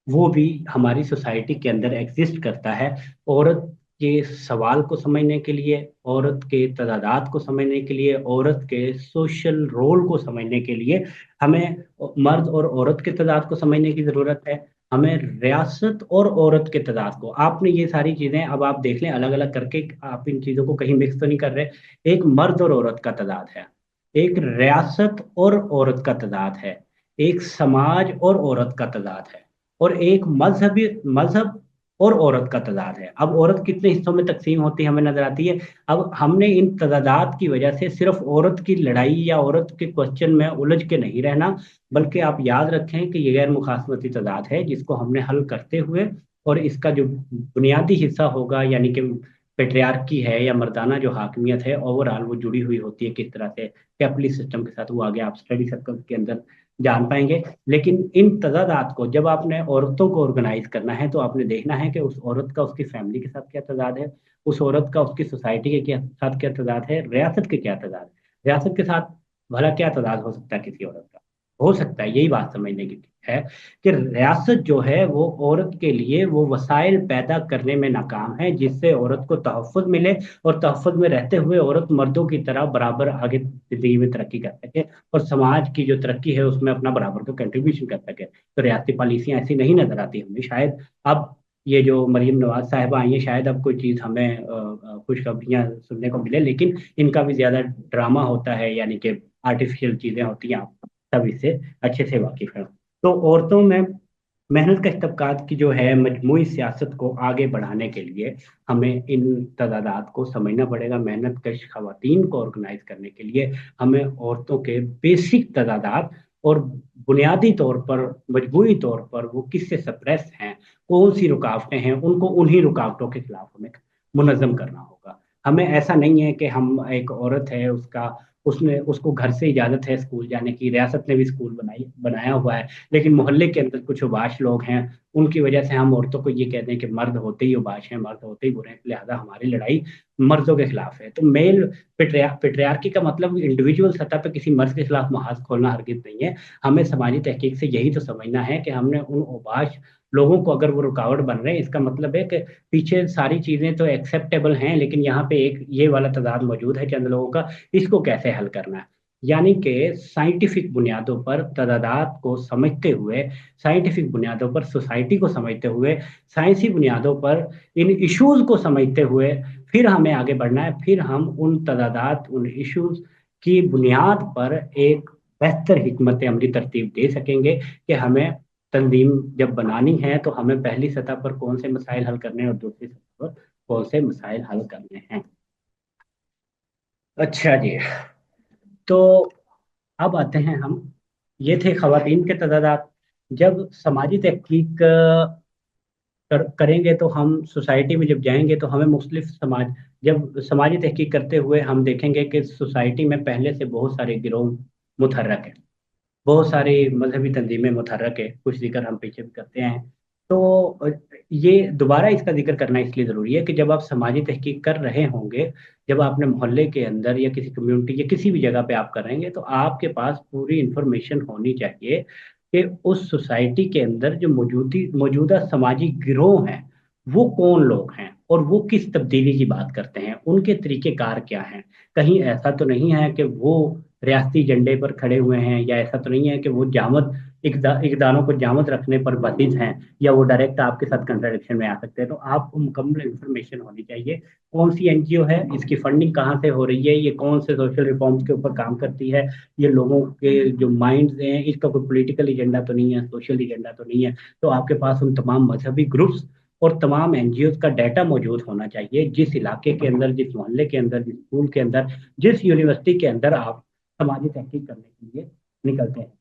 वो भी हमारी सोसाइटी के अंदर एग्जिस्ट करता है। औरत के सवाल को समझने के लिए, औरत के तदादात को समझने के लिए, औरत के सोशल रोल को समझने के लिए हमें मर्द और औरत के तदाद को समझने की ज़रूरत है। हमें रियासत और औरत के तदाद को, आपने ये सारी चीज़ें अब आप देख लें अलग अलग करके, आप इन चीज़ों को कहीं मिक्स तो नहीं कर रहे। एक मर्द और औरत का तदाद है, एक रियासत और औरत का तदाद है, एक समाज और औरत का तदाद है, और एक मजहबी, मजहब और औरत का तजाद है। अब औरत कितने हिस्सों में तकसीम होती है हमें नजर आती है। अब हमने इन तजादात की वजह से सिर्फ औरत की लड़ाई या औरत के क्वेश्चन में उलझ के नहीं रहना, बल्कि आप याद रखें कि ये गैर मुखासमती तजाद है जिसको हमने हल करते हुए, और इसका जो बुनियादी हिस्सा होगा, यानी कि पेट्रियार्की है या मर्दाना जो हाकमियत है ओवरऑल, वो जुड़ी हुई होती है किस तरह से कैपिटलिस्ट सिस्टम के साथ, वो आगे आप स्टडी सर्कल के अंदर जान पाएंगे। लेकिन इन तजादात को जब आपने औरतों को ऑर्गेनाइज करना है, तो आपने देखना है कि उस औरत का उसकी फैमिली के साथ क्या तजाद है, उस औरत का उसकी सोसाइटी के साथ क्या तजाद है, रियासत के क्या तजाद है, रियासत के साथ भला क्या तजाद हो सकता है किसी औरत का, हो सकता है, यही बात समझने की है कि रियासत जो है वो औरत के लिए वो वसाइल पैदा करने में नाकाम है जिससे औरत को तहफ़्फ़ुज़ मिले, और तहफ़्फ़ुज़ में रहते हुए औरत मर्दों की तरह बराबर आगे जिंदगी में तरक्की कर सके, और समाज की जो तरक्की है उसमें अपना बराबर का कंट्रीब्यूशन कर सके। तो रियासती पॉलिसियां ऐसी नहीं नजर आती हमें शायद। अब ये जो मरीम नवाज साहिबा आई है, शायद अब कोई चीज़ हमें खुशखबरियां सुनने को मिले, लेकिन इनका भी ज्यादा ड्रामा होता है, यानी कि आर्टिफिशियल चीजें होती हैं, आप सब इससे अच्छे से वाकिफ हैं। तो औरतों में मेहनत कश तबकात की जो है मजमूई सियासत को आगे बढ़ाने के लिए हमें इन तदादात को समझना पड़ेगा। मेहनत कश खवातीन को ऑर्गेनाइज करने के लिए हमें औरतों के बेसिक तदादात और बुनियादी तौर पर, मजबूरी तौर पर वो किससे सप्रेस हैं, कौन सी रुकावटें हैं, उनको उन्हीं रुकावटों के खिलाफ हमें मुनज़्ज़म करना होगा। हमें ऐसा नहीं है कि हम, एक औरत है उसका, उसने, उसको घर से इजाज़त है स्कूल जाने की, रियासत ने भी स्कूल बनाया हुआ है, लेकिन मोहल्ले के अंदर कुछ उबाश लोग हैं, उनकी वजह से हम औरतों को ये कहते हैं कि मर्द होते ही उबाश हैं, मर्द होते ही बुरे हैं, लिहाजा हमारी लड़ाई मर्दों के खिलाफ है। तो मेल पेट्रियार्की का मतलब इंडिविजुअल सतह पर किसी मर्द के खिलाफ महाज खोलना हरगिज नहीं है। हमें समाजी तहकीक से यही तो समझना है कि हमने उन उबाश लोगों को, अगर वो रुकावट बन रहे हैं, इसका मतलब है कि पीछे सारी चीजें तो एक्सेप्टेबल हैं, लेकिन यहाँ पे एक ये वाला तजाद मौजूद है चंद लोगों का, इसको कैसे हल करना है। यानी कि साइंटिफिक बुनियादों पर तदादात को समझते हुए, साइंटिफिक बुनियादों पर सोसाइटी को समझते हुए, साइंसी बुनियादों पर इन इश्यूज को समझते हुए, फिर हमें आगे बढ़ना है, फिर हम उन तदादात, उन इश्यूज की बुनियाद पर एक बेहतर हिकमत अमली तरतीब दे सकेंगे कि हमें तंजीम जब बनानी है तो हमें पहली सतह पर कौन से मसाइल हल करने हैं और दूसरी सतह पर कौन से मसाइल हल करने हैं। अच्छा जी, तो अब आते हैं हम, ये थे खवातीन के तदादात। जब समाजी तहकीक करेंगे तो हम सोसाइटी में जब जाएंगे तो हमें मुख्तलिफ समाज, जब समाजी तहकीक करते हुए हम देखेंगे कि सोसाइटी में पहले से बहुत सारे गिरोह मुतहर्रक हैं, बहुत सारी मजहबी तंजीमें मुतहर्रक है, कुछ जिक्र हम पीछे भी करते हैं। तो ये दोबारा इसका जिक्र करना इसलिए ज़रूरी है कि जब आप समाजी तहकीक कर रहे होंगे, जब आपने मोहल्ले के अंदर या किसी कम्युनिटी या किसी भी जगह पे आप कर रहे हैं, तो आपके पास पूरी इंफॉर्मेशन होनी चाहिए कि उस सोसाइटी के अंदर जो मौजूदा समाजी गिरोह हैं वो कौन लोग हैं और वो किस तब्दीली की बात करते हैं, उनके तरीक़ेकार क्या हैं। कहीं ऐसा तो नहीं है कि वो रियासती झंडे पर खड़े हुए हैं, या ऐसा तो नहीं है कि वो जामद इकदारों को जामद रखने पर बाधित हैं, या वो डायरेक्ट आपके साथ कंट्राडिक्शन में आ सकते हैं। तो आपको मुकम्मल इंफॉर्मेशन होनी चाहिए, कौन सी एनजीओ है, इसकी फंडिंग कहाँ से हो रही है, ये कौन से सोशल रिफॉर्म्स के ऊपर काम करती है, ये लोगों के जो माइंड्स हैं, इसका कोई पॉलिटिकल एजेंडा तो नहीं है, सोशल एजेंडा तो नहीं है। तो आपके पास उन तमाम मजहबी ग्रुप्स और तमाम एनजीओ का डाटा मौजूद होना चाहिए, जिस इलाके के अंदर, जिस मोहल्ले के अंदर, जिस स्कूल के अंदर, जिस यूनिवर्सिटी के अंदर आप समाजी तहकीक करने के लिए निकलते हैं।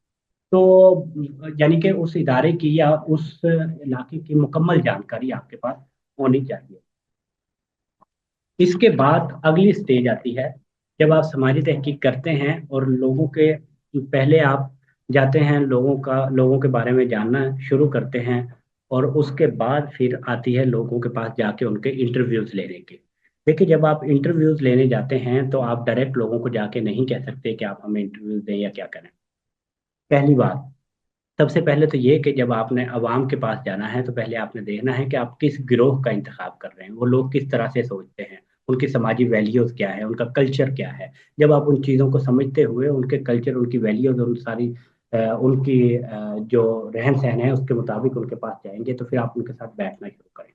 तो यानी कि उस इदारे की या उस इलाके की मुकम्मल जानकारी आपके पास होनी चाहिए। इसके बाद अगली स्टेज आती है, जब आप समाजी तहकीक करते हैं और लोगों के, पहले आप जाते हैं, लोगों के बारे में जानना शुरू करते हैं, और उसके बाद फिर आती है लोगों के पास जाके उनके इंटरव्यूज लेने की। देखिए, जब आप इंटरव्यूज लेने जाते हैं तो आप डायरेक्ट लोगों को जाके नहीं कह सकते कि आप हमें इंटरव्यूज दें या क्या करें। पहली बात, सबसे पहले तो ये कि जब आपने अवाम के पास जाना है तो पहले आपने देखना है कि आप किस गिरोह का इंतखाब कर रहे हैं, वो लोग किस तरह से सोचते हैं, उनकी समाजी वैल्यूज़ क्या है, उनका कल्चर क्या है। जब आप उन चीज़ों को समझते हुए उनके कल्चर, उनकी वैल्यूज़, उन सारी उनकी जो रहन सहन है उसके मुताबिक उनके पास जाएंगे, तो फिर आप उनके साथ बैठना शुरू करें।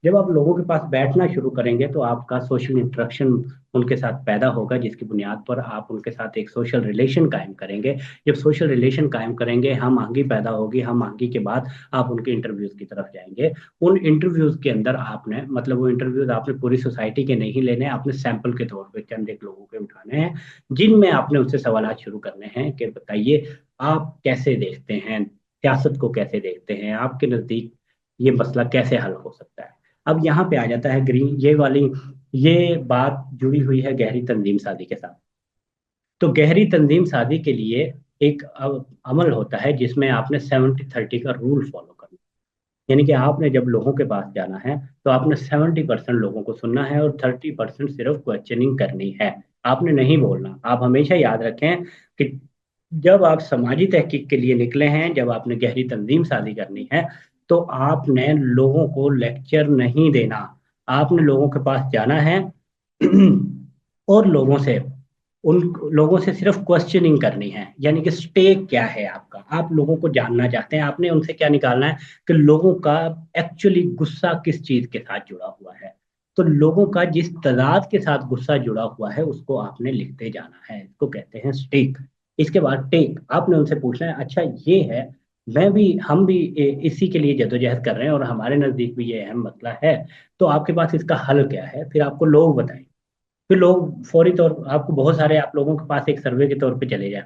जब आप लोगों के पास बैठना शुरू करेंगे तो आपका सोशल इंटरेक्शन उनके साथ पैदा होगा, जिसकी बुनियाद पर आप उनके साथ एक सोशल रिलेशन कायम करेंगे। जब सोशल रिलेशन कायम करेंगे, हम आहंगी पैदा होगी, हम आहंगी के बाद आप उनके इंटरव्यूज की तरफ जाएंगे। उन इंटरव्यूज के अंदर आपने, मतलब वो इंटरव्यूज आपने पूरी सोसाइटी के नहीं लेने, आपने सैंपल के तौर पर चंद एक लोगों के उठाने हैं, जिनमें आपने उनसे सवाल शुरू करने हैं कि बताइए आप कैसे देखते हैं, सियासत को कैसे देखते हैं, आपके नज़दीक ये मसला कैसे हल हो सकता है। अब यहाँ पे आ जाता है ग्रीन, ये बात जुड़ी हुई है गहरी तंजीम साजी के साथ। तो गहरी तंजीम साजी के लिए एक अमल होता है जिसमें आपने 70-30 का रूल फॉलो करना है। यानी कि आपने जब लोगों के पास जाना है तो आपने 70% लोगों को सुनना है और 30% सिर्फ क्वेश्चनिंग करनी है। आपने नहीं बोलना। आप हमेशा याद रखें कि जब आप समाजी तहकीक के लिए निकले हैं, जब आपने गहरी तंजीम साजी करनी है, तो आपने लोगों को लेक्चर नहीं देना। आपने लोगों के पास जाना है और उन लोगों से सिर्फ क्वेश्चनिंग करनी है। यानी कि स्टेक क्या है आपका, आप लोगों को जानना चाहते हैं, आपने उनसे क्या निकालना है कि लोगों का एक्चुअली गुस्सा किस चीज के साथ जुड़ा हुआ है। तो लोगों का जिस तादाद के साथ गुस्सा जुड़ा हुआ है उसको आपने लिखते जाना है, इसको कहते हैं स्टेक। इसके बाद टेक, आपने उनसे पूछना है, अच्छा ये है, हम भी इसी के लिए जदोजहद कर रहे हैं और हमारे नजदीक भी ये अहम मसला है, तो आपके पास इसका हल क्या है। फिर आपको लोग बताएं, फिर लोग फौरी तौर, आपको बहुत सारे, आप लोगों के पास एक सर्वे के तौर पे चले जाएं।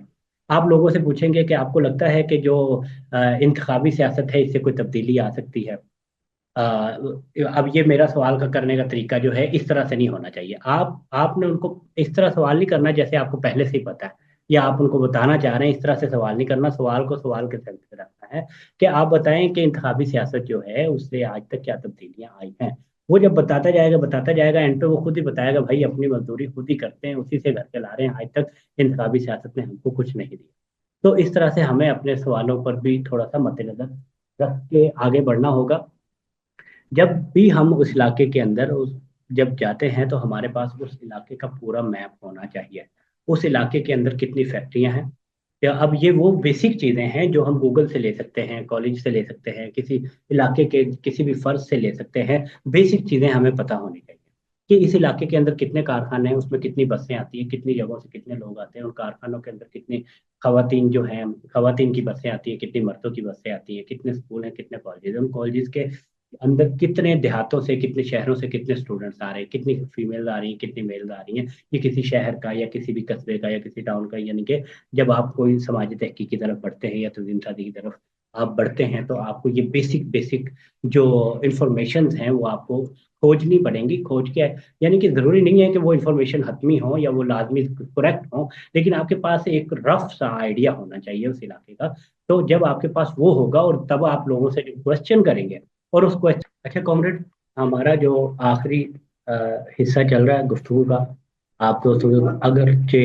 आप लोगों से पूछेंगे कि आपको लगता है कि जो इंतखाबी सियासत है इससे कोई तब्दीली आ सकती है। अब ये मेरा सवाल का करने का तरीका जो है इस तरह से नहीं होना चाहिए। आपने उनको इस तरह सवाल नहीं करना जैसे आपको पहले से ही पता है, या आप उनको बताना चाह रहे हैं, इस तरह से सवाल नहीं करना। सवाल को सवाल के सेंस में रखना है कि आप बताएं कि इंतखाबी सियासत जो है उससे आज तक क्या तब्दीलियां आई हैं। वो जब बताता जाएगा, एंड पे वो खुद ही बताएगा, भाई अपनी मजदूरी खुद ही करते हैं, उसी से घर चला रहे हैं, आज तक इंतखाबी सियासत ने हमको कुछ नहीं दिया। तो इस तरह से हमें अपने सवालों पर भी थोड़ा सा मद्देनजर रख के आगे बढ़ना होगा। जब भी हम उस इलाके के अंदर उस जब जाते हैं तो हमारे पास उस इलाके का पूरा मैप होना चाहिए। उस इलाके के अंदर कितनी फैक्ट्रियां हैं, या अब ये वो बेसिक चीज़ें हैं जो हम गूगल से ले सकते हैं, कॉलेज से ले सकते हैं, किसी इलाके के किसी भी फर्ज से ले सकते हैं। बेसिक चीज़ें हमें पता होनी चाहिए کہ इस इलाके के अंदर कितने कारखाने हैं, उसमें कितनी बसें आती हैं, कितनी जगहों से कितने लोग आते हैं, उन कारखानों के अंदर कितनी खवातीन जो हैं, खवातीन की बसें आती हैं, कितनी मर्दों की बसें आती हैं, कितने स्कूल हैं, कितने कॉलेज हैं, उन कॉलेज के अंदर कितने देहातों से, कितने शहरों से कितने स्टूडेंट्स आ रहे हैं, कितनी फीमेल आ रही हैं, कितनी मेल आ रही हैं, ये किसी शहर का या किसी भी कस्बे का या किसी टाउन का, यानी कि जब आप कोई समाजी तहकीक की तरफ बढ़ते हैं या तंजीम साजी की तरफ आप बढ़ते हैं तो आपको ये बेसिक बेसिक जो इंफॉर्मेशन हैं वो आपको खोजनी पड़ेंगी। खोज के, यानी कि जरूरी नहीं है कि वो इंफॉर्मेशन हतमी हो या वो लाजमी करेक्ट हो, लेकिन आपके पास एक रफ सा आइडिया होना चाहिए उस इलाके का। तो जब आपके पास वो होगा और तब आप लोगों से क्वेश्चन करेंगे और उस क्वेश्चन, अच्छा कॉमरेड, हमारा जो आखिरी अ, हिस्सा चल रहा है गुफ्तगू का, आप दोस्तों को अगर चे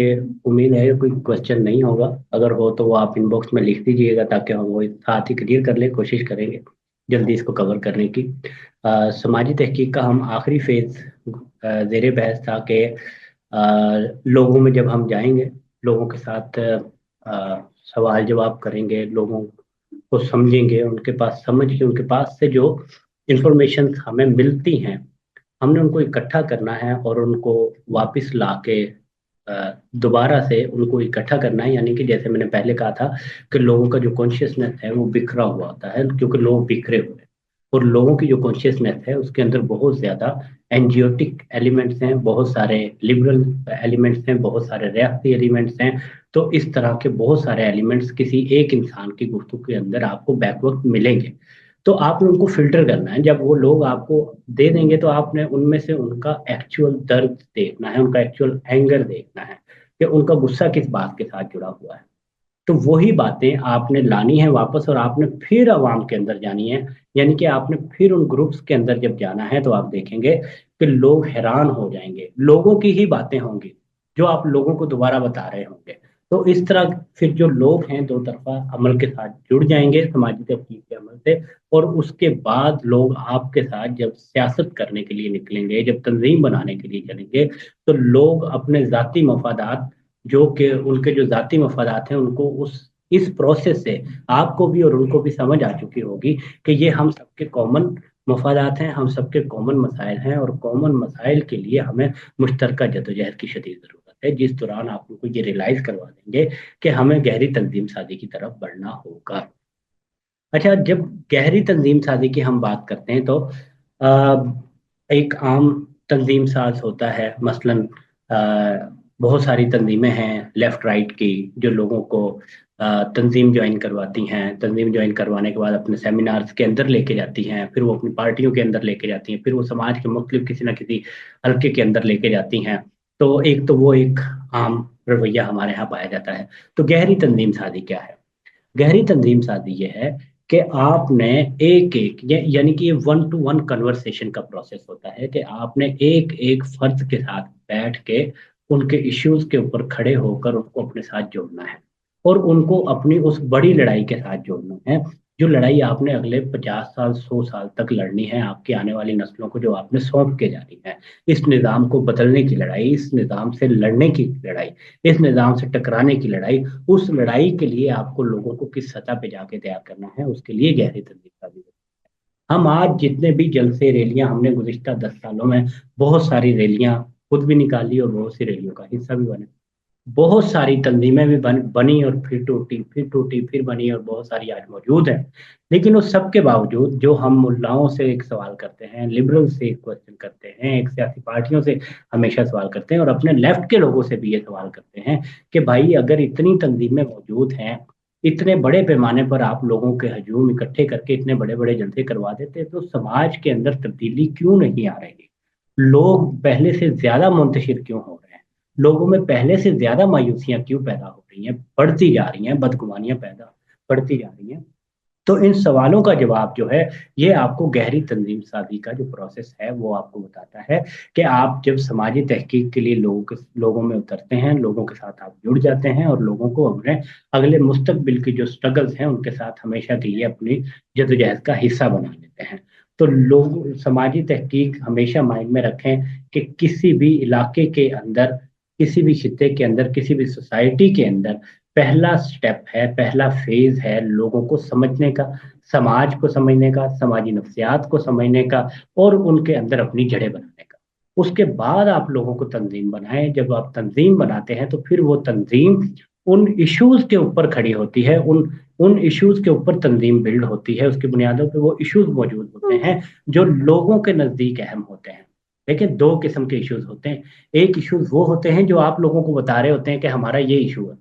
उम्मीद है कोई क्वेश्चन नहीं होगा, अगर हो तो वो आप इनबॉक्स में लिख दीजिएगा ताकि हम वो साथ ही क्लियर कर ले, कोशिश करेंगे जल्दी इसको कवर करने की। समाजी तहकीक का हम आखिरी फेज जेर बहस था कि लोगों में जब हम जाएंगे, लोगों के साथ सवाल जवाब करेंगे, लोगों को समझेंगे, उनके पास समझ के उनके पास से जो इंफॉर्मेशन हमें मिलती हैं हमने उनको इकट्ठा करना है और उनको वापस ला के दोबारा से उनको इकट्ठा करना है। यानी कि जैसे मैंने पहले कहा था कि लोगों का जो कॉन्शियसनेस है वो बिखरा हुआ होता है, क्योंकि लोग बिखरे हुए हैं, और लोगों की जो कॉन्शियसनेस है उसके अंदर बहुत ज्यादा एनजियोटिक एलिमेंट्स हैं, बहुत सारे लिबरल एलिमेंट्स हैं, बहुत सारे रियासी एलिमेंट्स हैं। तो इस तरह के बहुत सारे एलिमेंट्स किसी एक इंसान की गुफ्तगू के अंदर आपको बैक वक्त मिलेंगे। तो आपने उनको फिल्टर करना है, जब वो लोग आपको दे देंगे तो आपने उनमें से उनका एक्चुअल दर्द देखना है, उनका एक्चुअल एंगर देखना है कि उनका गुस्सा किस बात के साथ जुड़ा हुआ है। तो वही बातें आपने लानी है वापस और आपने फिर आवाम के अंदर जानी है। यानी कि आपने फिर उन ग्रुप्स के अंदर जब जाना है तो आप देखेंगे कि लोग हैरान हो जाएंगे, लोगों की ही बातें होंगी जो आप लोगों को दोबारा बता रहे होंगे। तो इस तरह फिर जो लोग हैं दो तरफा अमल के साथ जुड़ जाएंगे, समाजी तहकीक के अमल से, और उसके बाद लोग आपके साथ जब सियासत करने के लिए निकलेंगे, जब तंजीम बनाने के लिए चलेंगे, तो लोग अपने जाती मफादात, जो कि उनके जो जाती मफादात हैं, उनको उस इस प्रोसेस से आपको भी और उनको भी समझ आ चुकी होगी कि ये हम सबके कॉमन मफादात हैं, हम सबके कॉमन मसाइल हैं, और कॉमन मसाइल के लिए हमें मुश्तरका जदोजहद की शदीद ज़रूरत है, जिस दौरान आप उनको ये रियलाइज करवा देंगे कि हमें गहरी तंजीम साजी की तरफ बढ़ना होगा। अच्छा, जब गहरी तंजीम साजी की हम बात करते हैं तो एक आम तंजीम साज होता है, मसलन बहुत सारी तंजीमें हैं लेफ्ट राइट की जो लोगों को तंजीम ज्वाइन करवाती हैं, तंजीम ज्वाइन करवाने के बाद अपने सेमिनार्स के अंदर लेके जाती हैं, फिर वो अपनी पार्टियों के अंदर लेके जाती हैं, फिर वो समाज के मुख्तलिफ किसी ना किसी हल्के के अंदर लेके जाती हैं। तो एक तो वो एक आम रवैया हमारे यहाँ पाया जाता है। तो गहरी तंजीम साजी क्या है? गहरी तंजीम साजी ये है कि आपने एक एक यानी कि ये वन टू वन कन्वर्सेशन का प्रोसेस होता है कि आपने एक एक फर्द के साथ बैठ के उनके इश्यूज के ऊपर खड़े होकर उनको अपने साथ जोड़ना है और उनको अपनी उस बड़ी लड़ाई के साथ जोड़ना है, जो लड़ाई आपने अगले 50 साल 100 साल तक लड़नी है आपकी आने वाली नस्लों को, जो आपने सौंप के जानी है। इस निज़ाम को बदलने की लड़ाई, इस निज़ाम से लड़ने की लड़ाई, इस निज़ाम से टकराने की लड़ाई। उस लड़ाई के लिए आपको लोगों को किस सतह पे जाके तैयार करना है, उसके लिए गहरी तंजीम का भी। हम आज जितने भी जलसे रैलियां हमने गुज़िश्ता 10 सालों में बहुत सारी रैलियां खुद भी निकाली और बहुत सी रैलियों का हिस्सा भी बने, बहुत सारी तंजीमें भी बनी और फिर टूटी, फिर टूटी, फिर बनी, और बहुत सारी आज मौजूद है। लेकिन उस सब के बावजूद जो हम मुल्लाओं से एक सवाल करते हैं, लिबरल से एक क्वेश्चन करते हैं, एक सियासी पार्टियों से हमेशा सवाल करते हैं, और अपने लेफ्ट के लोगों से भी ये सवाल करते हैं कि भाई अगर इतनी तंजीमें मौजूद हैं, इतने बड़े पैमाने पर आप लोगों के हजूम इकट्ठे करके इतने बड़े बड़े जलसे करवा देते, तो समाज के अंदर तब्दीली क्यों नहीं आ रही? लोग पहले से ज्यादा मुंतशिर क्यों हो रहे हैं? लोगों में पहले से ज्यादा मायूसियां क्यों पैदा हो रही हैं, बढ़ती जा रही हैं, बदगुमानियां पैदा बढ़ती जा रही हैं? तो इन सवालों का जवाब जो है, ये आपको गहरी तंजीम साजी का जो प्रोसेस है वो आपको बताता है कि आप जब समाजी तहकीक के लिए लोगों में उतरते हैं, लोगों के साथ आप जुड़ जाते हैं और लोगों को अपने अगले मुस्तकबिल की जो स्ट्रगल्स हैं उनके साथ हमेशा के लिए अपनी जद्दोजहद का हिस्सा बना लेते हैं। तो लोग समाजी तहकीक हमेशा माइंड में रखें कि किसी भी इलाके के अंदर, किसी भी खित्ते के अंदर, किसी भी सोसाइटी के अंदर पहला स्टेप है, पहला फेज है लोगों को समझने का, समाज को समझने का, समाजी नफ्सियात को समझने का, और उनके अंदर अपनी जड़ें बनाने का। اس کے بعد आप लोगों को तंजीम बनाएं। जब आप तंजीम बनाते हैं तो फिर वो तंजीम उन इश्यूज के ऊपर खड़ी होती है, उन उन इश्यूज के ऊपर तंजीम बिल्ड होती है, उसकी बुनियादों पे वो इश्यूज मौजूद होते हैं जो लोगों के नज़दीक अहम होते हैं। देखिए, दो किस्म के इश्यूज होते हैं। एक इश्यूज वो होते हैं जो आप लोगों को बता रहे होते हैं कि हमारा ये इशू है,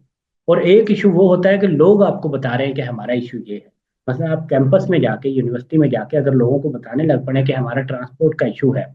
और एक इशू वो होता है कि लोग आपको बता रहे हैं कि हमारा इशू ये है। मतलब आप कैंपस में जाके, यूनिवर्सिटी में जाके अगर लोगों को बताने लग पड़े कि हमारा ट्रांसपोर्ट का इशू है,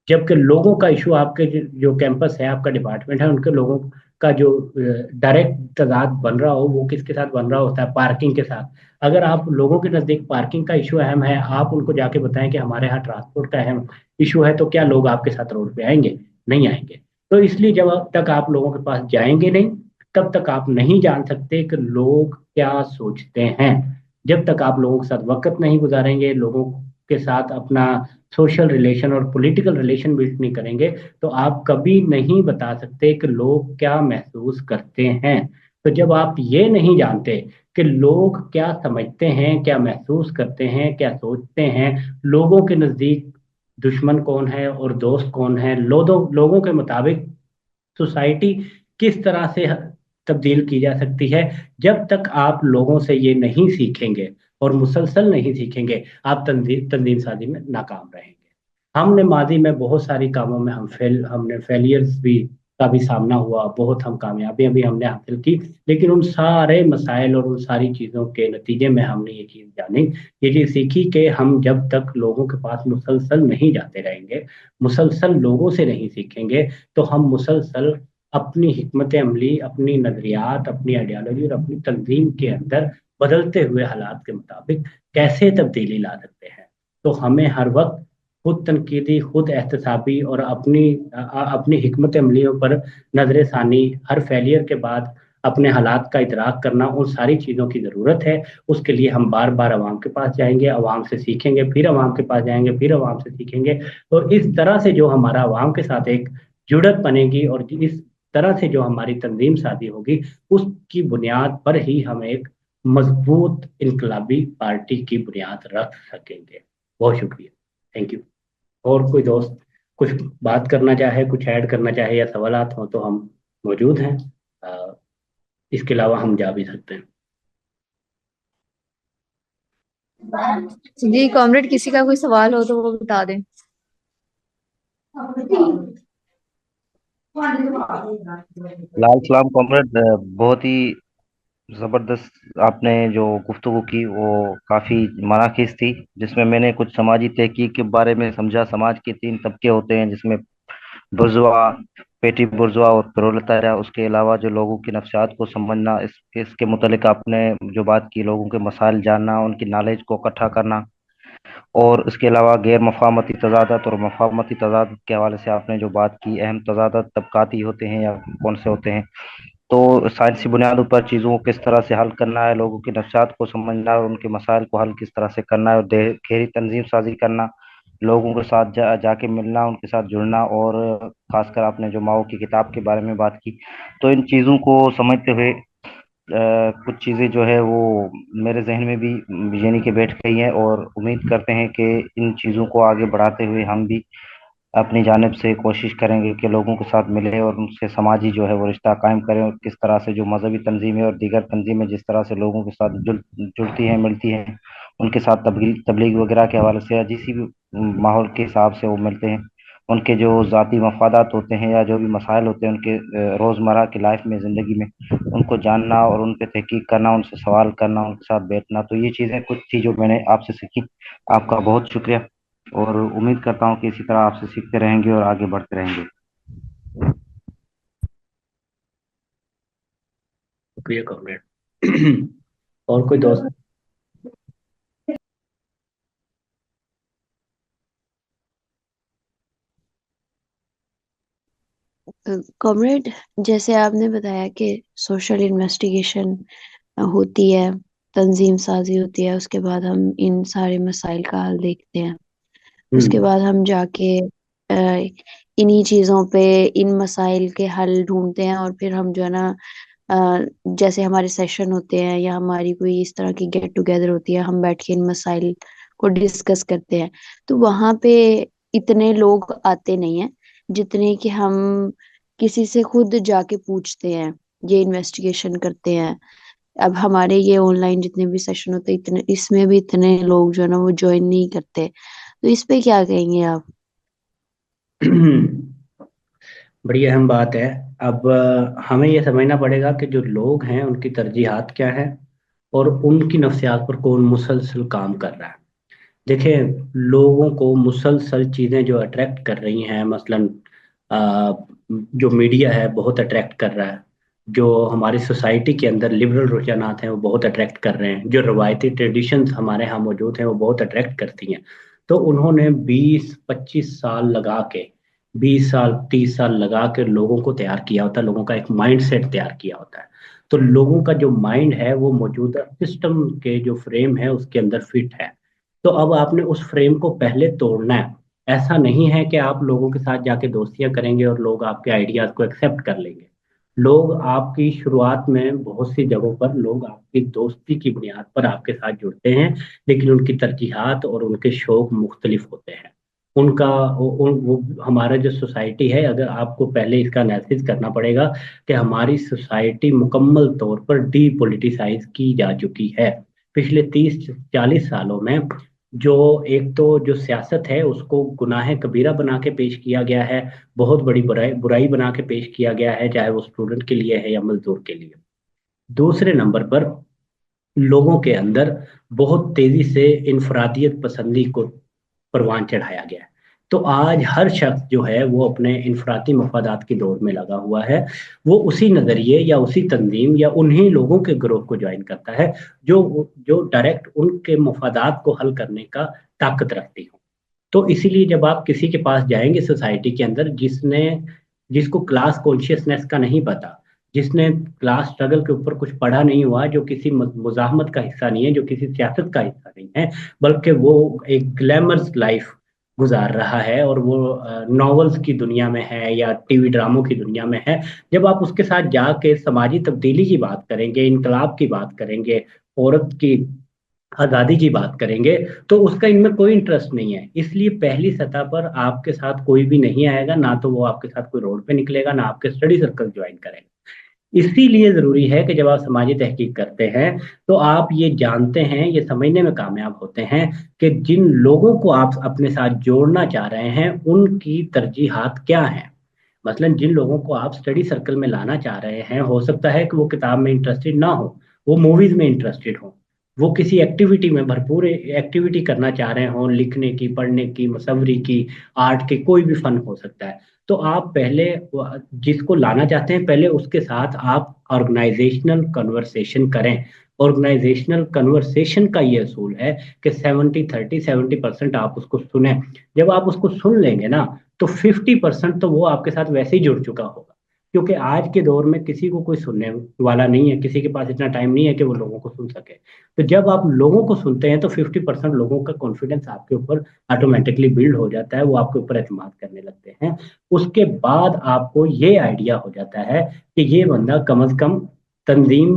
जबकि लोगों का इशू आपके जो कैंपस है, आपका डिपार्टमेंट है, उनके लोगों का जो डायरेक्ट तजाद बन रहा हो, वो किसके साथ बन रहा होता है? पार्किंग के साथ। अगर आप लोगों के नज़दीक पार्किंग का इशू अहम है, आप उनको जाके बताएं कि हमारे यहाँ ट्रांसपोर्ट का अहम इशू है, तो क्या लोग आपके साथ रोड पे आएंगे? नहीं आएंगे। तो इसलिए जब तक आप लोगों के पास जाएंगे नहीं, तब तक आप नहीं जान सकते कि लोग क्या सोचते हैं। जब तक आप लोगों के साथ वक्त नहीं गुजारेंगे, लोगों के साथ अपना सोशल रिलेशन और पॉलिटिकल रिलेशन बिल्ड नहीं करेंगे, तो आप कभी नहीं बता सकते कि लोग क्या महसूस करते हैं। तो जब आप ये नहीं जानते कि लोग क्या समझते हैं, क्या महसूस करते हैं, क्या सोचते हैं, लोगों के नज़दीक दुश्मन कौन है और दोस्त कौन है, लोगों के मुताबिक सोसाइटी किस तरह से तब्दील की जा सकती है, जब तक आप लोगों से ये नहीं सीखेंगे और मुसलसल नहीं सीखेंगे, आप तंजीम तंजीम साजी में नाकाम रहेंगे। हमने माजी में बहुत सारी कामों में हमने फेलियर्स भी का भी सामना हुआ, बहुत हम कामयाबियां भी हमने हासिल की, लेकिन उन सारे मसाइल और उन सारी चीज़ों के नतीजे में हमने ये चीज़ जानी, ये चीज़ सीखी कि हम जब तक लोगों के पास मुसलसल नहीं जाते रहेंगे, मुसलसल लोगों से नहीं सीखेंगे, तो हम मुसलसल अपनी हिकमत अमली, अपनी नजरियात, अपनी आइडियालॉजी और अपनी तंजीम के अंदर बदलते हुए हालात के मुताबिक कैसे तब्दीली ला सकते हैं। तो हमें हर वक्त खुद तनकीदी, खुद एहतसाबी और अपनी हिकमत अमलियों पर नजर षानी, हर फेलियर के बाद अपने हालात का इदराक करना, उन सारी चीज़ों की ज़रूरत है। उसके लिए हम बार बार अवाम के पास जाएंगे, अवाम से सीखेंगे, फिर अवाम के पास जाएंगे, फिर अवाम से सीखेंगे। तो इस तरह से जो हमारा अवाम के साथ एक जुड़त बनेगी और इस तरह से जो हमारी तंजीम साजी होगी, उसकी बुनियाद पर ही हम एक मजबूत इनकलाबी पार्टी की बुनियाद रख सकेंगे। बहुत शुक्रिया। Thank you. और कोई दोस्त कुछ बात करना चाहे, कुछ ऐड करना चाहे या सवालात हो तो हम मौजूद हैं। अ, इसके अलावा हम जा भी सकते हैं। जी कॉमरेड, किसी का कोई सवाल हो तो वो बता दें। लाल सलाम कॉमरेड, बहुत ही जबरदस्त आपने जो गुफ्तगू की वो काफी मनाकिस थी, जिसमें मैंने कुछ समाजी तहकीक के बारे में समझा। समाज के तीन तबके होते हैं, जिसमें बुर्जुआ, पेटी बुर्जुआ और प्रोलेटारिया। उसके अलावा जो लोगों की नफ्सियात को समझना, इसके मुतलिक आपने जो बात की, लोगों के मसाइल जानना, उनकी नॉलेज को इकट्ठा करना। और इसके अलावा गैर मफाहमती तजादत और मफाहमती तजादत के हवाले से आपने जो बात की, अहम तजादत तबकाती होते हैं या कौन से होते हैं। तो साइंसी बुनियादों पर चीज़ों को किस तरह से हल करना है, लोगों की नफ्सियात को समझना और उनके मसाइल को हल किस तरह से करना है, और गहरी तंजीम साजी करना, लोगों के साथ जाके मिलना, उनके साथ जुड़ना, और खासकर आपने जो माओ की किताब के बारे में बात की। तो इन चीज़ों को समझते हुए कुछ चीज़ें जो है वो मेरे जहन में भी यानी कि बैठ गई हैं, और उम्मीद करते हैं कि इन चीज़ों को आगे बढ़ाते हुए हम भी अपनी जानिब से कोशिश करेंगे कि लोगों के साथ मिले और उनसे समाजी जो है वो रिश्ता कायम करें, और किस तरह से जो मजहबी तंजीमें और दीगर तंजीमें जिस तरह से लोगों के साथ जुड़ती हैं, मिलती हैं, उनके साथ तबलीग वगैरह के हवाले से या जिस भी माहौल के हिसाब से वो मिलते हैं, उनके जो ज़ाती मफादात होते हैं या जो भी मसाइल होते हैं उनके रोज़मर्रा की लाइफ में, ज़िंदगी में, उनको जानना और उन पर तहकीक करना, उनसे सवाल करना, उनके साथ बैठना। तो ये चीज़ें कुछ थी जो मैंने आपसे सीखी। आपका बहुत शुक्रिया, और उम्मीद करता हूँ कि इसी तरह आपसे सीखते रहेंगे और आगे बढ़ते रहेंगे। शुक्रिया कॉमरेड। और कोई दोस्त? कॉमरेड, जैसे आपने बताया कि सोशल इन्वेस्टिगेशन होती है, तंजीम साजी होती है, उसके बाद हम इन सारे मसाइल का हल देखते हैं। उसके हम्म। बाद हम जाके इन्हीं चीज़ों पे, इन मसाइल के हल ढूंढते हैं, और फिर हम जो है ना, जैसे हमारे सेशन होते हैं या हमारी कोई इस तरह की गेट टुगेदर होती है, हम बैठ के इन मसाइल को डिस्कस करते हैं। तो वहां पे इतने लोग आते नहीं हैं, جتنے کہ ہم کسی سے خود جا کے پوچھتے ہیں، یہ انویسٹیگیشن کرتے ہیں. اب ہمارے یہ آن لائن جتنے بھی سیشن ہوتے ہیں، اتنے اس میں بھی اتنے لوگ جو ہے نا وہ جوائن نہیں کرتے. تو اس پہ کیا کہیں گے آپ؟ بڑی اہم بات ہے. اب ہمیں یہ سمجھنا پڑے گا کہ جو لوگ ہیں ان کی ترجیحات کیا ہیں اور ان کی نفسیات پر کون مسلسل کام کر رہا ہے. دیکھیں، لوگوں کو مسلسل چیزیں جو اٹریکٹ کر رہی ہیں، مثلاً آ، جو میڈیا ہے بہت اٹریکٹ کر رہا ہے، جو ہماری سوسائٹی کے اندر لبرل رجحانات ہیں وہ بہت اٹریکٹ کر رہے ہیں، جو روایتی ٹریڈیشنز ہمارے ہاں موجود ہیں وہ بہت اٹریکٹ کرتی ہیں. تو انہوں نے 20-25 سال لگا کے، 20 سال 30 سال لگا کے لوگوں کو تیار کیا ہوتا ہے، لوگوں کا ایک مائنڈ سیٹ تیار کیا ہوتا ہے. تو لوگوں کا جو مائنڈ ہے وہ موجودہ سسٹم کے جو فریم ہے اس کے اندر فٹ ہے. تو اب آپ نے اس فریم کو پہلے توڑنا ہے. ایسا نہیں ہے کہ آپ لوگوں کے ساتھ جا کے دوستیاں کریں گے اور لوگ آپ کے آئیڈیاز کو ایکسیپٹ کر لیں گے. لوگ آپ کی شروعات میں بہت سی جگہوں پر لوگ آپ کی دوستی کی بنیاد پر آپ کے ساتھ جڑتے ہیں، لیکن ان کی ترجیحات اور ان کے شوق مختلف ہوتے ہیں. ان کا ہمارا جو سوسائٹی ہے، اگر آپ کو پہلے اس کا انالیسس کرنا پڑے گا کہ ہماری سوسائٹی مکمل طور پر ڈی پولیٹیسائز کی جا چکی ہے. پچھلے 30-40 سالوں میں جو ایک تو جو سیاست ہے اس کو گناہ کبیرہ بنا کے پیش کیا گیا ہے، بہت بڑی برائی بنا کے پیش کیا گیا ہے، چاہے وہ اسٹوڈنٹ کے لیے ہے یا مزدور کے لیے. دوسرے نمبر پر لوگوں کے اندر بہت تیزی سے انفرادیت پسندی کو پروان چڑھایا گیا ہے. تو آج ہر شخص جو ہے وہ اپنے انفرادی مفادات کی دوڑ میں لگا ہوا ہے. وہ اسی نظریے یا اسی تنظیم یا انہی لوگوں کے گروہ کو جوائن کرتا ہے جو جو ڈائریکٹ ان کے مفادات کو حل کرنے کا طاقت رکھتی ہوں. تو اسی لیے جب آپ کسی کے پاس جائیں گے سوسائٹی کے اندر جس کو کلاس کانشیسنیس کا نہیں پتا، جس نے کلاس اسٹرگل کے اوپر کچھ پڑھا نہیں ہوا، جو کسی مزاحمت کا حصہ نہیں ہے، جو کسی سیاست کا حصہ نہیں ہے، بلکہ وہ ایک گلیمرس لائف گزار رہا ہے اور وہ ناولز کی دنیا میں ہے یا ٹی وی ڈراموں کی دنیا میں ہے. جب آپ اس کے ساتھ جا کے سماجی تبدیلی کی بات کریں گے، انقلاب کی بات کریں گے، عورت کی آزادی کی بات کریں گے، تو اس کا ان میں کوئی انٹرسٹ نہیں ہے. اس لیے پہلی سطح پر آپ کے ساتھ کوئی بھی نہیں آئے گا، نہ تو وہ آپ کے ساتھ کوئی روڈ پہ نکلے گا، نہ آپ کے اسٹڈی سرکل جوائن کرے گا. اسی لیے ضروری ہے کہ جب آپ سماجی تحقیق کرتے ہیں تو آپ یہ جانتے ہیں، یہ سمجھنے میں کامیاب ہوتے ہیں کہ جن لوگوں کو آپ اپنے ساتھ جوڑنا چاہ رہے ہیں ان کی ترجیحات کیا ہیں. مثلا جن لوگوں کو آپ اسٹڈی سرکل میں لانا چاہ رہے ہیں، ہو سکتا ہے کہ وہ کتاب میں انٹرسٹڈ نہ ہو، وہ موویز میں انٹرسٹڈ ہوں، وہ کسی ایکٹیویٹی میں بھرپور ایکٹیویٹی کرنا چاہ رہے ہوں، لکھنے کی، پڑھنے کی، مصوری کی، آرٹ کی، کوئی بھی فن ہو سکتا ہے. تو آپ پہلے جس کو لانا چاہتے ہیں پہلے اس کے ساتھ آپ آرگنائزیشنل کنورسیشن کریں. آرگنائزیشنل کنورسیشن کا یہ اصول ہے کہ 70-30 70% آپ اس کو سنیں. جب آپ اس کو سن لیں گے نا تو 50% تو وہ آپ کے ساتھ ویسے ہی جڑ چکا ہوگا، کیونکہ آج کے دور میں کسی کو کوئی سننے والا نہیں ہے، کسی کے پاس اتنا ٹائم نہیں ہے کہ وہ لوگوں کو سن سکے. تو جب آپ لوگوں کو سنتے ہیں تو 50% لوگوں کا کانفیڈنس آپ کے اوپر آٹومیٹکلی بلڈ ہو جاتا ہے، وہ آپ کے اوپر اعتماد کرنے لگتے ہیں. اس کے بعد آپ کو یہ آئیڈیا ہو جاتا ہے کہ یہ بندہ کم از کم تنظیم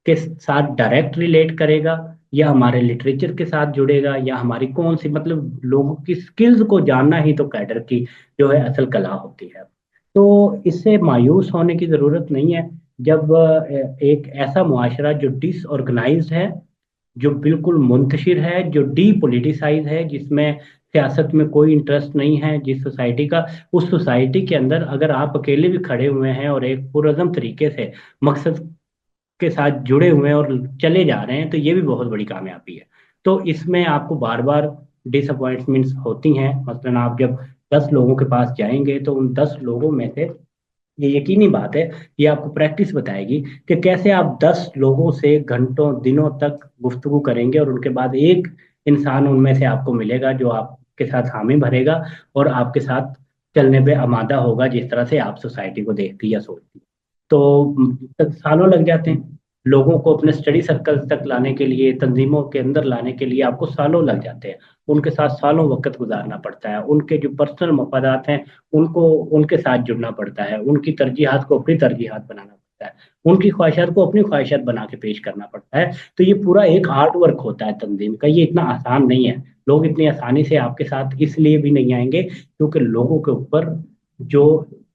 کے ساتھ ڈائریکٹ ریلیٹ کرے گا، یا ہمارے لٹریچر کے ساتھ جڑے گا، یا ہماری کون سی مطلب لوگوں کی سکلز کو جاننا ہی تو کیڈر کی جو ہے اصل کلا ہوتی ہے. تو اس سے مایوس ہونے کی ضرورت نہیں ہے. جب ایک ایسا معاشرہ جو ڈس آرگنائزڈ ہے، جو بالکل منتشر ہے، جو ڈی پولیٹیسائز ہے، جس میں سیاست میں کوئی انٹرسٹ نہیں ہے، جس سوسائٹی کا، اس سوسائٹی کے اندر اگر آپ اکیلے بھی کھڑے ہوئے ہیں اور ایک پرعزم طریقے سے مقصد کے ساتھ جڑے ہوئے ہیں اور چلے جا رہے ہیں، تو یہ بھی بہت بڑی کامیابی ہے. تو اس میں آپ کو بار بار ڈس اپوائنٹمنٹس ہوتی ہیں. مثلاً آپ جب 10 لوگوں کے پاس جائیں گے تو ان 10 لوگوں میں سے یہ یقینی بات ہے، یہ آپ کو پریکٹس بتائے گی کہ کیسے آپ 10 لوگوں سے گھنٹوں دنوں تک گفتگو کریں گے اور ان کے بعد ایک انسان ان میں سے آپ کو ملے گا جو آپ کے ساتھ حامی بھرے گا اور آپ کے ساتھ چلنے پہ آمادہ ہوگا، جس طرح سے آپ سوسائٹی کو دیکھتی یا سوچتی. تو سالوں لگ جاتے ہیں لوگوں کو اپنے اسٹڈی سرکل تک لانے کے لیے، تنظیموں کے اندر لانے کے لیے آپ کو سالوں لگ جاتے ہیں. ان کے ساتھ سالوں وقت گزارنا پڑتا ہے، ان کے جو پرسنل مفادات ہیں ان کے ساتھ جڑنا پڑتا ہے، ان کی ترجیحات کو اپنی ترجیحات بنانا پڑتا ہے، ان کی خواہشات کو اپنی خواہشات بنا کے پیش کرنا پڑتا ہے. تو یہ پورا ایک آرٹ ورک ہوتا ہے تنظیم کا، یہ اتنا آسان نہیں ہے. لوگ اتنی آسانی سے آپ کے ساتھ اس لیے بھی نہیں آئیں گے کیونکہ لوگوں کے اوپر جو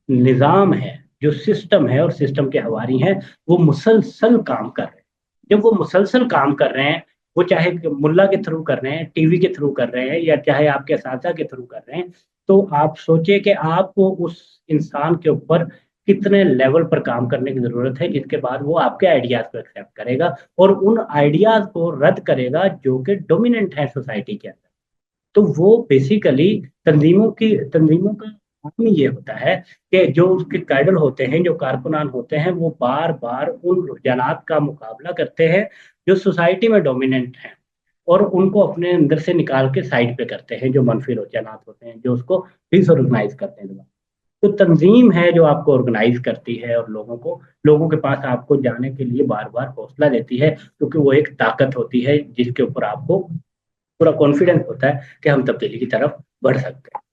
نظام ہے، جو سسٹم ہے اور سسٹم کے حواری ہیں، وہ مسلسل کام کر رہے ہیں. جب وہ مسلسل کام کر رہے ہیں، وہ چاہے ملا کے تھرو کر رہے ہیں، ٹی وی کے تھرو کر رہے ہیں، یا چاہے آپ کے اساتذہ کے تھرو کر رہے ہیں، تو آپ سوچیں کہ آپ کو اس انسان کے اوپر کتنے لیول پر کام کرنے کی ضرورت ہے، جس کے بعد وہ آپ کے آئیڈیاز کو ایکسیپٹ کرے گا اور ان آئیڈیاز کو رد کرے گا جو کہ ڈومیننٹ ہے سوسائٹی کے اندر. تو وہ بیسیکلی تنظیموں کا کام یہ ہوتا ہے کہ جو اس کے کیڈر ہوتے ہیں، جو کارکنان ہوتے ہیں، وہ بار بار ان رجحانات کا مقابلہ کرتے ہیں جو سوسائٹی میں ڈومیننٹ ہیں، اور ان کو اپنے اندر سے نکال کے سائڈ پہ کرتے ہیں جو منفی رجحانات ہوتے ہیں، جو اس کو ڈس آرگنائز کرتے ہیں. تو تنظیم ہے جو آپ کو آرگنائز کرتی ہے اور لوگوں کے پاس آپ کو جانے کے لیے بار بار حوصلہ دیتی ہے، کیونکہ وہ ایک طاقت ہوتی ہے جس کے اوپر آپ کو پورا کانفیڈنس ہوتا ہے کہ ہم تبدیلی کی طرف بڑھ سکتے ہیں.